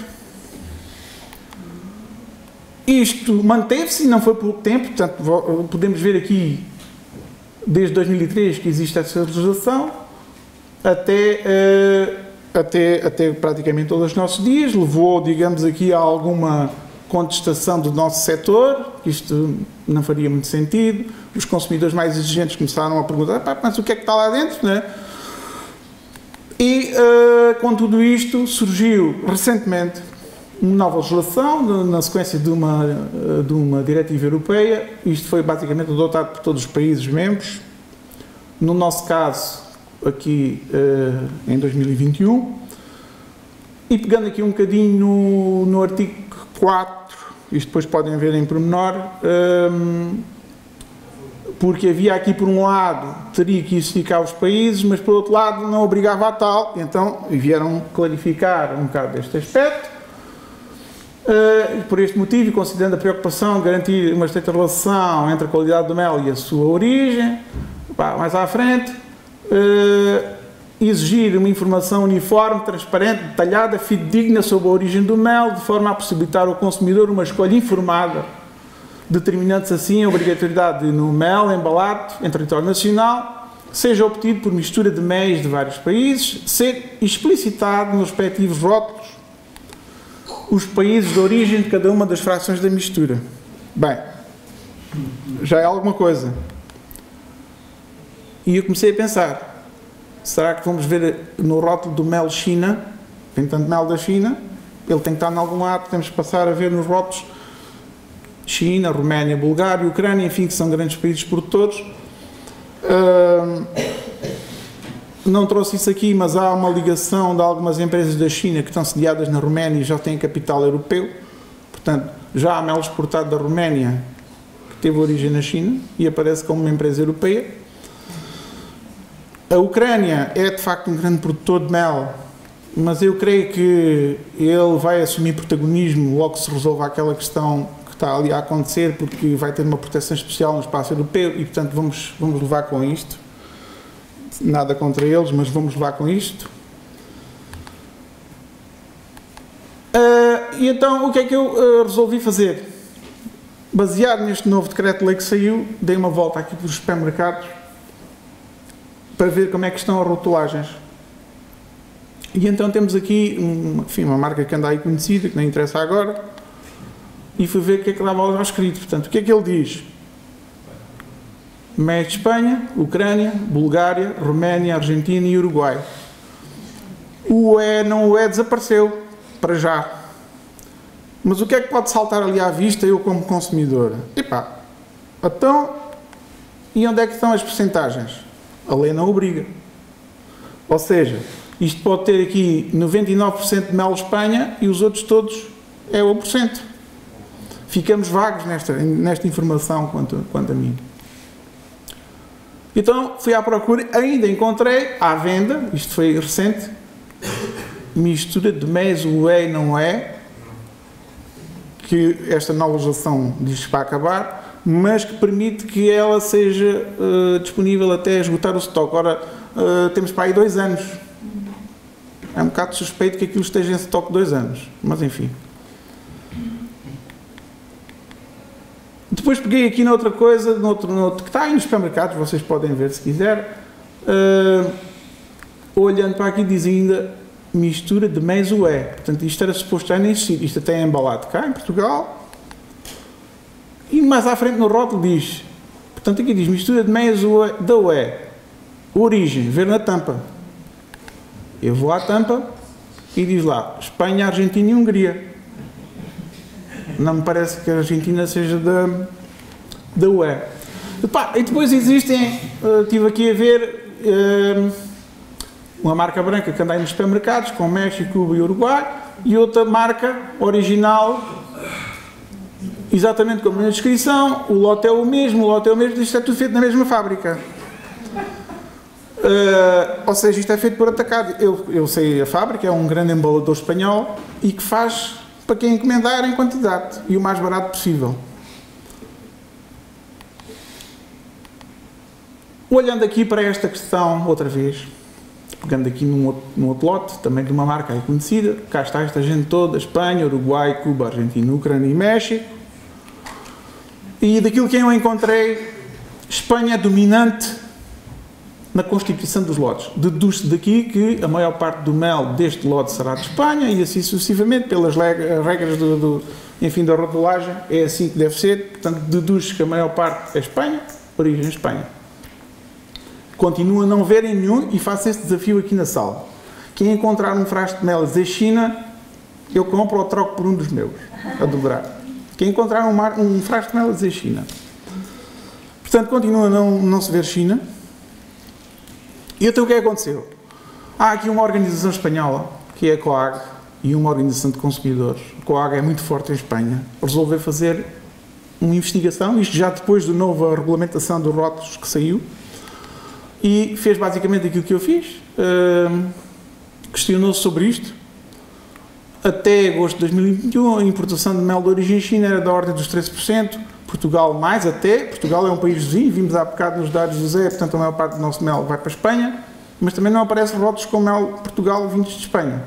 Isto manteve-se e não foi por pouco tempo, portanto, podemos ver aqui, desde 2003 que existe essa legislação, até praticamente todos os nossos dias. Levou, digamos, aqui a alguma contestação do nosso setor, que isto não faria muito sentido. Os consumidores mais exigentes começaram a perguntar: mas o que é que está lá dentro, não é? E com tudo isto surgiu recentemente uma nova legislação na sequência de uma diretiva europeia. Isto foi basicamente adotado por todos os países membros. No nosso caso, aqui em 2021. E pegando aqui um bocadinho no artigo 4, isto depois podem ver em pormenor, porque havia aqui, por um lado, teria que especificar os países, mas por outro lado não obrigava a tal. Então vieram clarificar um bocado este aspecto. Por este motivo, e considerando a preocupação de garantir uma estreita relação entre a qualidade do mel e a sua origem, mais à frente, exigir uma informação uniforme, transparente, detalhada, fidedigna sobre a origem do mel, de forma a possibilitar ao consumidor uma escolha informada, determinando-se assim a obrigatoriedade de, no mel embalado em território nacional, seja obtido por mistura de MEs de vários países, ser explicitado nos respectivos rótulos os países de origem de cada uma das frações da mistura. Bem, já é alguma coisa. E eu comecei a pensar: será que vamos ver no rótulo do mel China, tem tanto mel da China, ele tem que estar em algum lado, temos que passar a ver nos rótulos China, Roménia, Bulgária, Ucrânia, enfim, que são grandes países produtores. Não trouxe isso aqui, mas há uma ligação de algumas empresas da China que estão sediadas na Roménia e já têm capital europeu. Portanto, já há mel exportado da Roménia que teve origem na China e aparece como uma empresa europeia. A Ucrânia é, de facto, um grande produtor de mel, mas eu creio que ele vai assumir protagonismo logo que se resolva aquela questão que está ali a acontecer, porque vai ter uma proteção especial no espaço europeu e, portanto, vamos levar com isto. Nada contra eles, mas vamos levar com isto. E então, o que é que eu resolvi fazer? Baseado neste novo decreto-lei que saiu, dei uma volta aqui pelos supermercados para ver como é que estão as rotulagens. E então temos aqui uma marca que anda aí conhecida, que nem interessa agora, e fui ver o que é que estava lá escrito. Portanto, o que é que ele diz? Mel de Espanha, Ucrânia, Bulgária, Roménia, Argentina e Uruguai. O UE não o UE desapareceu, para já. Mas o que é que pode saltar ali à vista eu como consumidor? Epá, então, e onde é que estão as percentagens? A lei não obriga. Ou seja, isto pode ter aqui 99% de mel de Espanha e os outros todos é 1%. Ficamos vagos nesta informação quanto a mim. Então, fui à procura, ainda encontrei à venda, isto foi recente, mistura de MES, UE não é, que esta nova legislação diz que vai acabar, mas que permite que ela seja disponível até esgotar o estoque. Ora, temos para aí 2 anos. É um bocado suspeito que aquilo esteja em estoque 2 anos, mas enfim. Depois peguei aqui noutra coisa, noutro, que está aí nos supermercados, vocês podem ver se quiser. Olhando para aqui diz ainda mistura de MES UE. Portanto, isto era suposto já nem existir. Isto até é embalado cá em Portugal. E mais à frente no rótulo diz, portanto aqui diz mistura de MES UE, da UE. Origem, ver na tampa. Eu vou à tampa e diz lá Espanha, Argentina e Hungria. Não me parece que a Argentina seja da UE. E depois existem, estive aqui a ver uma marca branca que anda aí nos supermercados, com México, Cuba e Uruguai, e outra marca original, exatamente como na descrição, o lote é o mesmo, isto é tudo feito na mesma fábrica. Ou seja, isto é feito por atacado. Eu sei a fábrica, é um grande embalador espanhol e que faz para quem encomendar em quantidade e o mais barato possível. Olhando aqui para esta questão outra vez, pegando aqui num outro lote, também de uma marca aí conhecida, cá está esta gente toda, Espanha, Uruguai, Cuba, Argentina, Ucrânia e México. E daquilo que eu encontrei, Espanha é dominante na constituição dos lotes. Deduz-se daqui que a maior parte do mel deste lote será de Espanha e assim sucessivamente, pelas regras enfim, da rotulagem, é assim que deve ser. Portanto, deduz-se que a maior parte é Espanha, origem Espanha. Continuo a não verem nenhum e faço este desafio aqui na sala. Quem encontrar um frasco de mel da China, eu compro ou troco por um dos meus, a dobrar. Quem encontrar um frasco de mel da China. Portanto, continua a não se ver China. E então o que é que aconteceu? Há aqui uma organização espanhola, que é a COAG, e uma organização de consumidores. A COAG é muito forte em Espanha. Resolveu fazer uma investigação, isto já depois da nova regulamentação dos rótulos que saiu, e fez basicamente aquilo que eu fiz. Questionou-se sobre isto. Até agosto de 2021, a importação de mel de origem China era da ordem dos 13%, Portugal mais até. Portugal é um país vizinho, vimos há bocado nos dados do Zé, portanto a maior parte do nosso mel vai para a Espanha, mas também não aparece rótulos com mel de Portugal vindos de Espanha.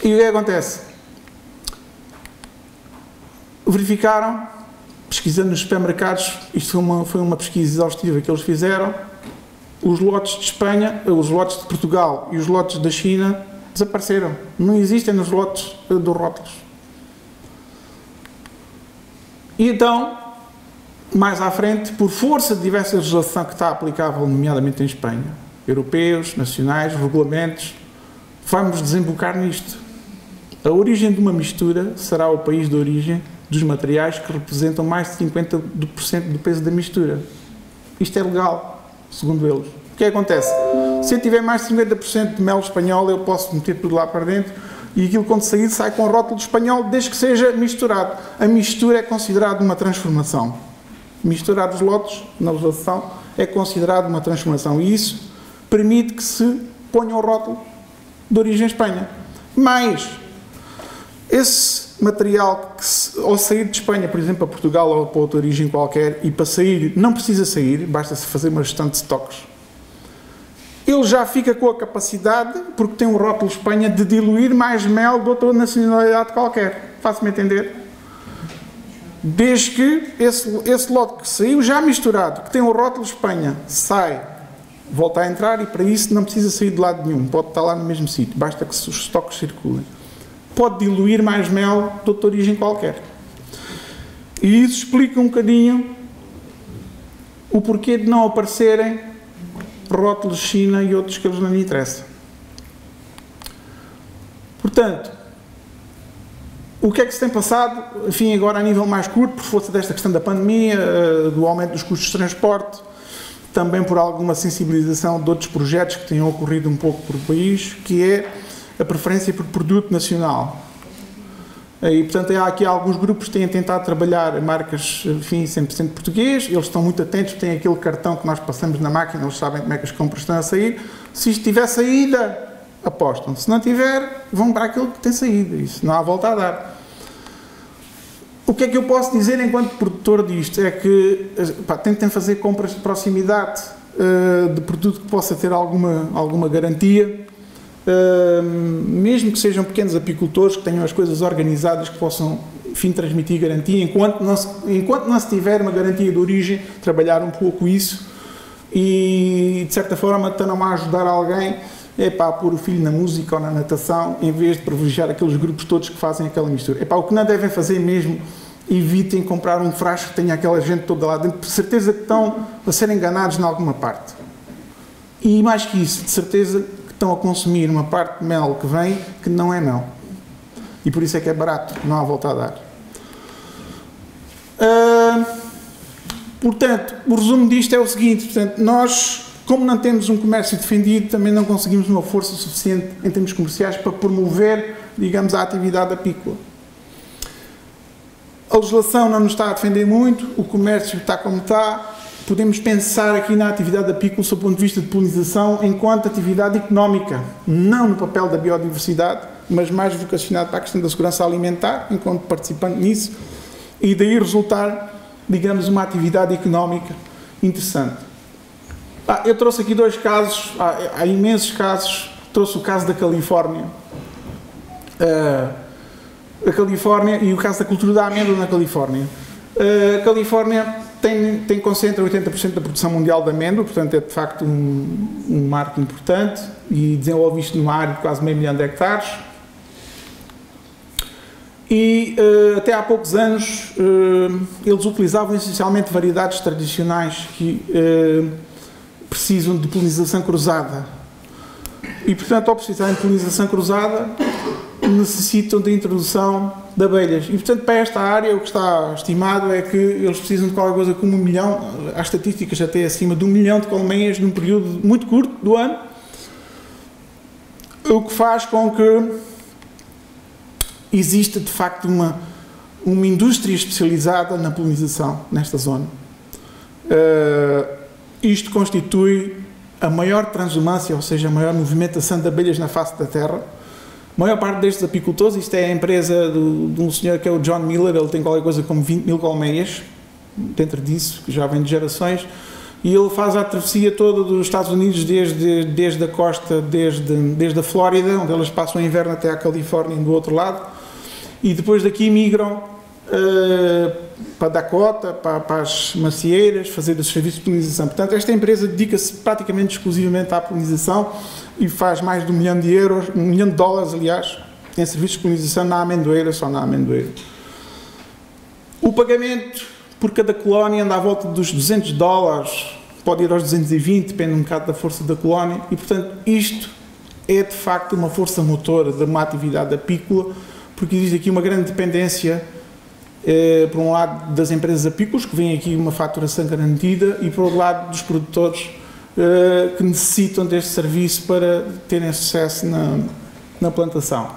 E o que acontece? Verificaram, pesquisando nos supermercados, isto foi uma pesquisa exaustiva que eles fizeram, os lotes de Espanha, os lotes de Portugal e os lotes da China desapareceram. Não existem nos lotes dos rótulos. E então, mais à frente, por força de diversa legislação que está aplicável, nomeadamente em Espanha, europeus, nacionais, regulamentos, vamos desembocar nisto. A origem de uma mistura será o país de origem dos materiais que representam mais de 50% do peso da mistura. Isto é legal, segundo eles. O que acontece? Se eu tiver mais de 50% de mel espanhol, eu posso meter tudo lá para dentro e aquilo, quando sair, sai com rótulo espanhol, desde que seja misturado. A mistura é considerada uma transformação. Misturar os lotes na legislação é considerado uma transformação e isso permite que se ponha o rótulo de origem Espanha. Mas esse material, ao sair de Espanha, por exemplo, a Portugal ou para outra origem qualquer, e para sair, não precisa sair, basta-se fazer uma gestão de estoques, ele já fica com a capacidade, porque tem um rótulo Espanha, de diluir mais mel de outra nacionalidade qualquer. Faço-me entender? Desde que esse lote que saiu já misturado, que tem o rótulo Espanha, sai, volta a entrar e para isso não precisa sair de lado nenhum, pode estar lá no mesmo sítio, basta que os estoques circulem. Pode diluir mais mel de outra origem qualquer. E isso explica um bocadinho o porquê de não aparecerem rótulos China e outros que eles não lhe interessam. Portanto, o que é que se tem passado, enfim, agora a nível mais curto, por força desta questão da pandemia, do aumento dos custos de transporte, também por alguma sensibilização de outros projetos que tenham ocorrido um pouco por o país, que é a preferência por produto nacional. E, portanto, há aqui alguns grupos que têm tentado trabalhar marcas, enfim, 100% português, eles estão muito atentos, têm aquele cartão que nós passamos na máquina, eles sabem como é que as compras estão a sair. Se isto tiver saída, apostam. Se não tiver, vão para aquilo que tem saída. Isso não há volta a dar. O que é que eu posso dizer enquanto produtor disto? É que tentem fazer compras de proximidade de produto que possa ter alguma garantia. Mesmo que sejam pequenos apicultores que tenham as coisas organizadas, que possam, enfim, transmitir garantia, enquanto não se tiver uma garantia de origem, trabalhar um pouco isso e, de certa forma, estão a ajudar alguém a pôr o filho na música ou na natação, em vez de privilegiar aqueles grupos todos que fazem aquela mistura. O que não devem fazer mesmo, evitem comprar um frasco que tenha aquela gente toda lá dentro, de certeza que estão a ser enganados em alguma parte. E mais que isso, de certeza estão a consumir uma parte de mel que vem que não é mel. E por isso é que é barato, não há volta a dar. Portanto, o resumo disto é o seguinte, portanto, nós, como não temos um comércio defendido, também não conseguimos uma força suficiente em termos comerciais para promover, digamos, a atividade apícola. A legislação não nos está a defender muito, o comércio está como está. Podemos pensar aqui na atividade apícola sob o ponto de vista de polinização enquanto atividade económica, não no papel da biodiversidade, mas mais vocacionado para a questão da segurança alimentar, enquanto participante nisso, e daí resultar, digamos, uma atividade económica interessante. Eu trouxe aqui dois casos, há imensos casos, trouxe o caso da Califórnia. A Califórnia e o caso da cultura da amêndoa na Califórnia. A Califórnia concentra 80% da produção mundial de amêndoa, portanto é de facto um marco importante e desenvolve isto numa área de quase 500 mil hectares. E até há poucos anos eles utilizavam essencialmente variedades tradicionais que precisam de polinização cruzada. E portanto, ao precisarem de polinização cruzada, necessitam de introdução de abelhas. E, portanto, para esta área, o que está estimado é que eles precisam de qualquer coisa como 1 milhão, há estatísticas até acima de 1 milhão de colmeias num período muito curto do ano, o que faz com que exista, de facto, uma indústria especializada na polinização nesta zona. Isto constitui a maior transumância, ou seja, a maior movimentação de abelhas na face da Terra. A maior parte destes apicultores, isto é a empresa de um senhor que é o John Miller, ele tem qualquer coisa como 20 mil colmeias dentro disso, que já vem de gerações, e ele faz a travessia toda dos Estados Unidos desde a costa, desde a Flórida, onde eles passam o inverno, até à Califórnia do outro lado, e depois daqui migram para Dakota, para as macieiras, fazer os serviços de polinização. Portanto, esta empresa dedica-se praticamente exclusivamente à polinização e faz mais de $1 milhão, $1 milhão, aliás, em serviços de polinização na amendoeira, só na amendoeira. O pagamento por cada colónia anda à volta dos $200, pode ir aos 220, depende um bocado da força da colónia, e portanto isto é de facto uma força motora de uma atividade apícola, porque existe aqui uma grande dependência por um lado das empresas apícolas, que vem aqui uma faturação garantida, e por outro lado dos produtores que necessitam deste serviço para terem sucesso na plantação.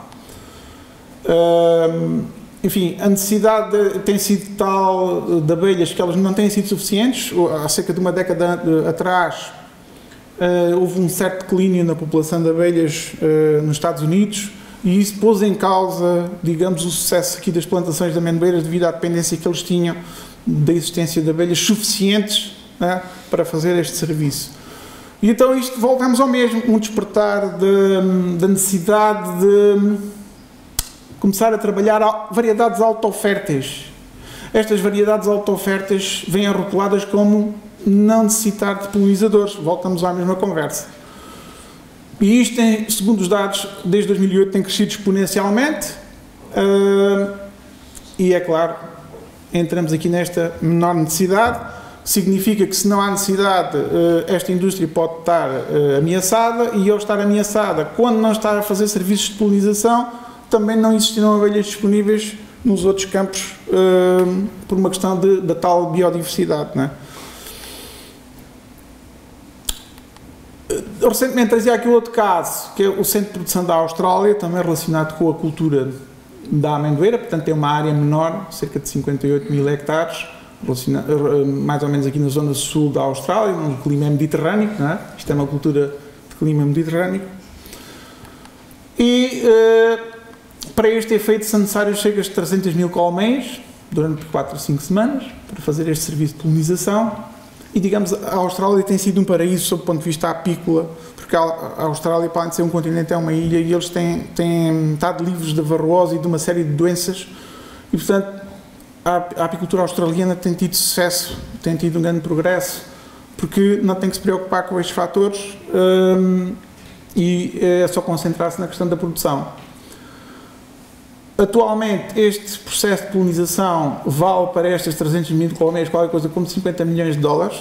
Enfim, a necessidade tem sido tal de abelhas que elas não têm sido suficientes. Há cerca de uma década atrás houve um certo declínio na população de abelhas nos Estados Unidos, e isso pôs em causa, digamos, o sucesso aqui das plantações de amendoeiras devido à dependência que eles tinham da existência de abelhas suficientes, né, para fazer este serviço. E então isto, voltamos ao mesmo, um despertar da necessidade de começar a trabalhar variedades auto-férteis. Estas variedades auto-férteis vêm arrotuladas como não necessitar de polinizadores. Voltamos à mesma conversa. E isto, segundo os dados, desde 2008 tem crescido exponencialmente. E é claro, entramos aqui nesta menor necessidade. Significa que, se não há necessidade, esta indústria pode estar ameaçada, e ao estar ameaçada, quando não está a fazer serviços de polinização, também não existirão abelhas disponíveis nos outros campos, por uma questão da tal biodiversidade, não é? Recentemente trazia aqui outro caso, que é o Centro de Produção da Austrália, também relacionado com a cultura da amendoeira. Portanto, tem uma área menor, cerca de 58 mil hectares, mais ou menos aqui na zona sul da Austrália, onde o clima é mediterrâneo, não é? Isto é uma cultura de clima mediterrâneo. E para este efeito são necessários cerca de 300 mil colmeias durante 4 ou 5 semanas para fazer este serviço de polinização. E, digamos, a Austrália tem sido um paraíso sob o ponto de vista apícola, porque a Austrália, para além de ser um continente, é uma ilha, e eles têm estado livres da varroose e de uma série de doenças, e, portanto, a apicultura australiana tem tido sucesso, tem tido um grande progresso, porque não tem que se preocupar com estes fatores, e é só concentrar-se na questão da produção. Atualmente, este processo de polinização vale para estas 300 mil colmeias qualquer coisa como 50 milhões de dólares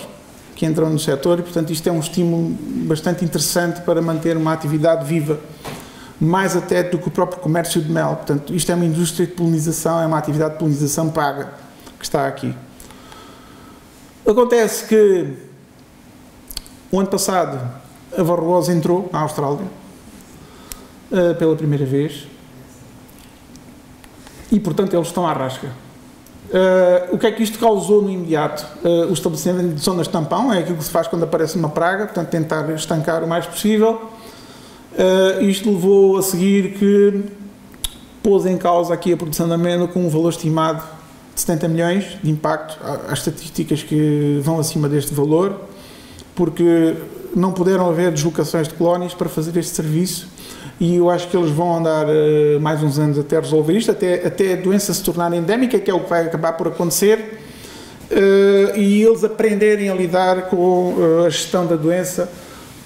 que entram no setor, e, portanto, isto é um estímulo bastante interessante para manter uma atividade viva, mais até do que o próprio comércio de mel. Portanto, isto é uma indústria de polinização, é uma atividade de polinização paga que está aqui. Acontece que o ano passado a varroose entrou na Austrália pela primeira vez, e, portanto, eles estão à rasca. O que é que isto causou no imediato? O estabelecimento de zonas tampão é aquilo que se faz quando aparece uma praga, portanto, tentar estancar o mais possível. Isto levou a seguir que pôs em causa aqui a produção de amêndoa com um valor estimado de 70 milhões de impacto. Há estatísticas que vão acima deste valor, porque não puderam haver deslocações de colónias para fazer este serviço, e eu acho que eles vão andar mais uns anos até resolver isto, até a doença se tornar endémica, que é o que vai acabar por acontecer, e eles aprenderem a lidar com a gestão da doença,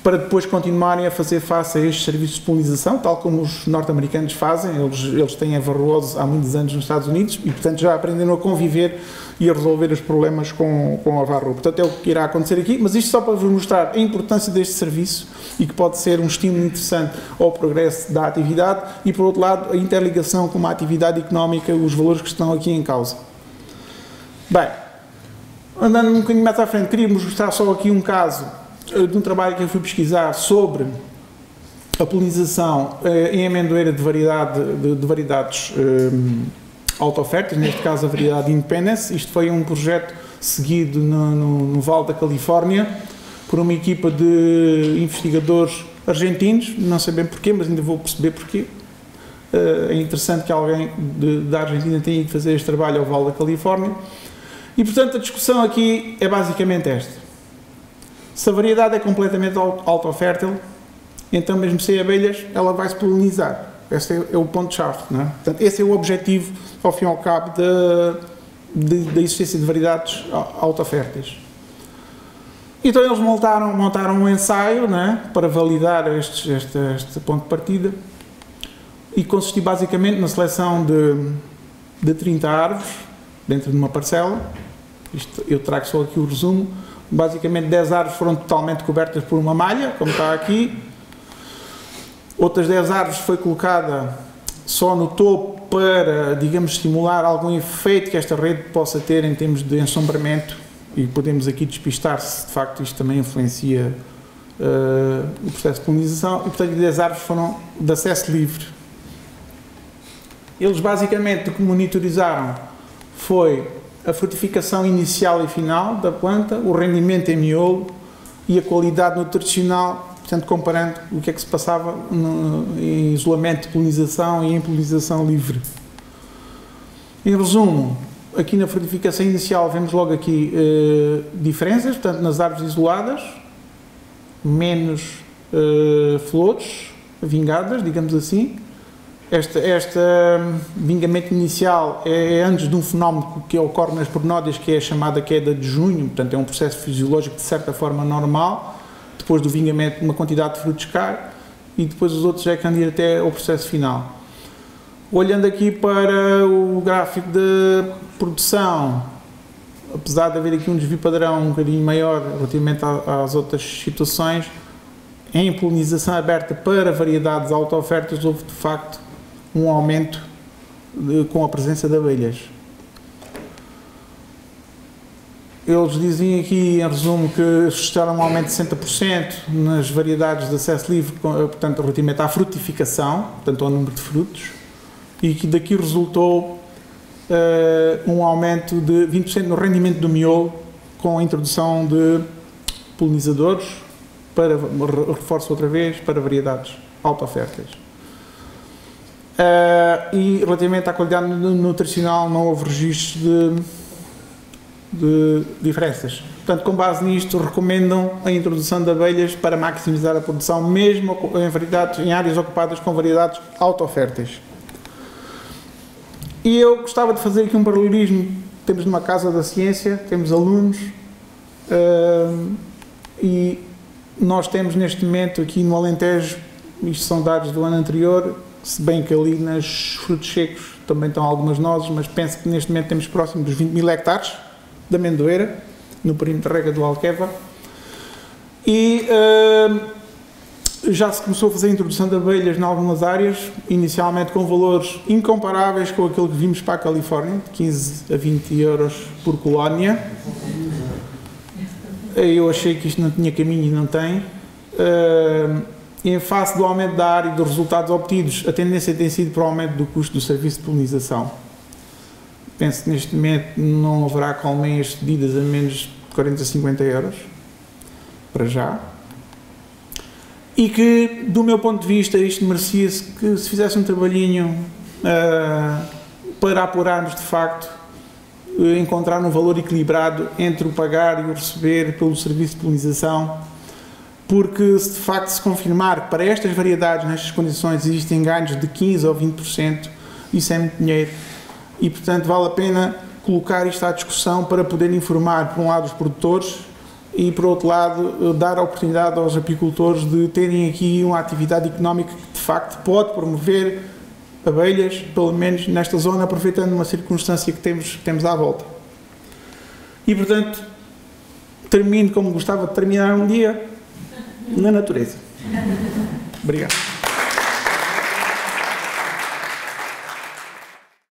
para depois continuarem a fazer face a estes serviços de polinização, tal como os norte-americanos fazem. Eles têm a varroose há muitos anos nos Estados Unidos, e, portanto, já aprenderam a conviver e a resolver os problemas com a varroa. Portanto, é o que irá acontecer aqui, mas isto só para vos mostrar a importância deste serviço, e que pode ser um estímulo interessante ao progresso da atividade, e, por outro lado, a interligação com uma atividade económica, os valores que estão aqui em causa. Bem, andando um bocadinho mais à frente, queríamos mostrar só aqui um caso de um trabalho que eu fui pesquisar sobre a polinização em amendoeira de variedades auto-férteis, neste caso a variedade Independence. Isto foi um projeto seguido no Vale da Califórnia por uma equipa de investigadores argentinos, não sei bem porquê, mas ainda vou perceber porquê. É interessante que alguém da Argentina tenha ido fazer este trabalho ao Vale da Califórnia. E, portanto, a discussão aqui é basicamente esta. Se a variedade é completamente auto-fértil, então, mesmo sem abelhas, ela vai se polinizar. Esse é o ponto-chave, não é? Portanto, esse é o objetivo, ao fim e ao cabo, da existência de variedades auto-férteis. Então, eles montaram um ensaio, não é, para validar este ponto de partida, e consistiu basicamente na seleção de 30 árvores dentro de uma parcela. Isto, eu trago só aqui o resumo. Basicamente, 10 árvores foram totalmente cobertas por uma malha, como está aqui. Outras 10 árvores foi colocada só no topo para, digamos, estimular algum efeito que esta rede possa ter em termos de ensombramento, e podemos aqui despistar se de facto isto também influencia o processo de polinização. E portanto as árvores foram de acesso livre. Eles basicamente o que monitorizaram foi a frutificação inicial e final da planta, o rendimento em miolo e a qualidade nutricional, portanto comparando o que é que se passava em isolamento de polinização e em polinização livre. Em resumo, aqui na frutificação inicial vemos logo aqui diferenças, portanto nas árvores isoladas, menos flores vingadas, digamos assim. Este vingamento inicial é antes de um fenómeno que ocorre nas pernódias, que é a chamada queda de junho, portanto é um processo fisiológico de certa forma normal. Depois do vingamento uma quantidade de frutos cai e depois os outros é que andam ir até ao processo final. Olhando aqui para o gráfico de produção, apesar de haver aqui um desvio padrão um bocadinho maior relativamente às outras situações, em polinização aberta para variedades auto-ofertas houve de facto um aumento com a presença de abelhas. Eles dizem aqui, em resumo, que registraram um aumento de 60% nas variedades de acesso livre, portanto, relativamente à frutificação, portanto, ao número de frutos, e que daqui resultou um aumento de 20% no rendimento do miolo, com a introdução de polinizadores, reforço outra vez, para variedades auto-ofertas. E relativamente à qualidade nutricional não houve registro de diferenças. Portanto, com base nisto, recomendam a introdução de abelhas para maximizar a produção, mesmo em áreas ocupadas com variedades auto-ofertas. E eu gostava de fazer aqui um paralelismo. Temos numa Casa da Ciência, temos alunos, e nós temos neste momento aqui no Alentejo, isto são dados do ano anterior, se bem que ali nos frutos secos também estão algumas nozes, mas penso que neste momento temos próximo dos 20 mil hectares de amendoeira, no perímetro de rega do Alqueva, e já se começou a fazer a introdução de abelhas em algumas áreas, inicialmente com valores incomparáveis com aquilo que vimos para a Califórnia, de 15 a 20 euros por colónia. Eu achei que isto não tinha caminho e não tem. Em face do aumento da área e dos resultados obtidos, a tendência tem sido para o aumento do custo do serviço de polinização. Penso que neste momento não haverá colmeias cedidas a menos de 40 a 50 euros, para já. E que, do meu ponto de vista, isto merecia-se que se fizesse um trabalhinho para apurarmos, de facto, encontrar um valor equilibrado entre o pagar e o receber pelo serviço de polinização, porque se de facto se confirmar que para estas variedades, nestas condições, existem ganhos de 15% ou 20%, isso é muito dinheiro. E, portanto, vale a pena colocar isto à discussão para poder informar, por um lado, os produtores e, por outro lado, dar a oportunidade aos apicultores de terem aqui uma atividade económica que, de facto, pode promover abelhas, pelo menos nesta zona, aproveitando uma circunstância que temos à volta. E, portanto, termino como gostava de terminar um dia, na natureza. Obrigado.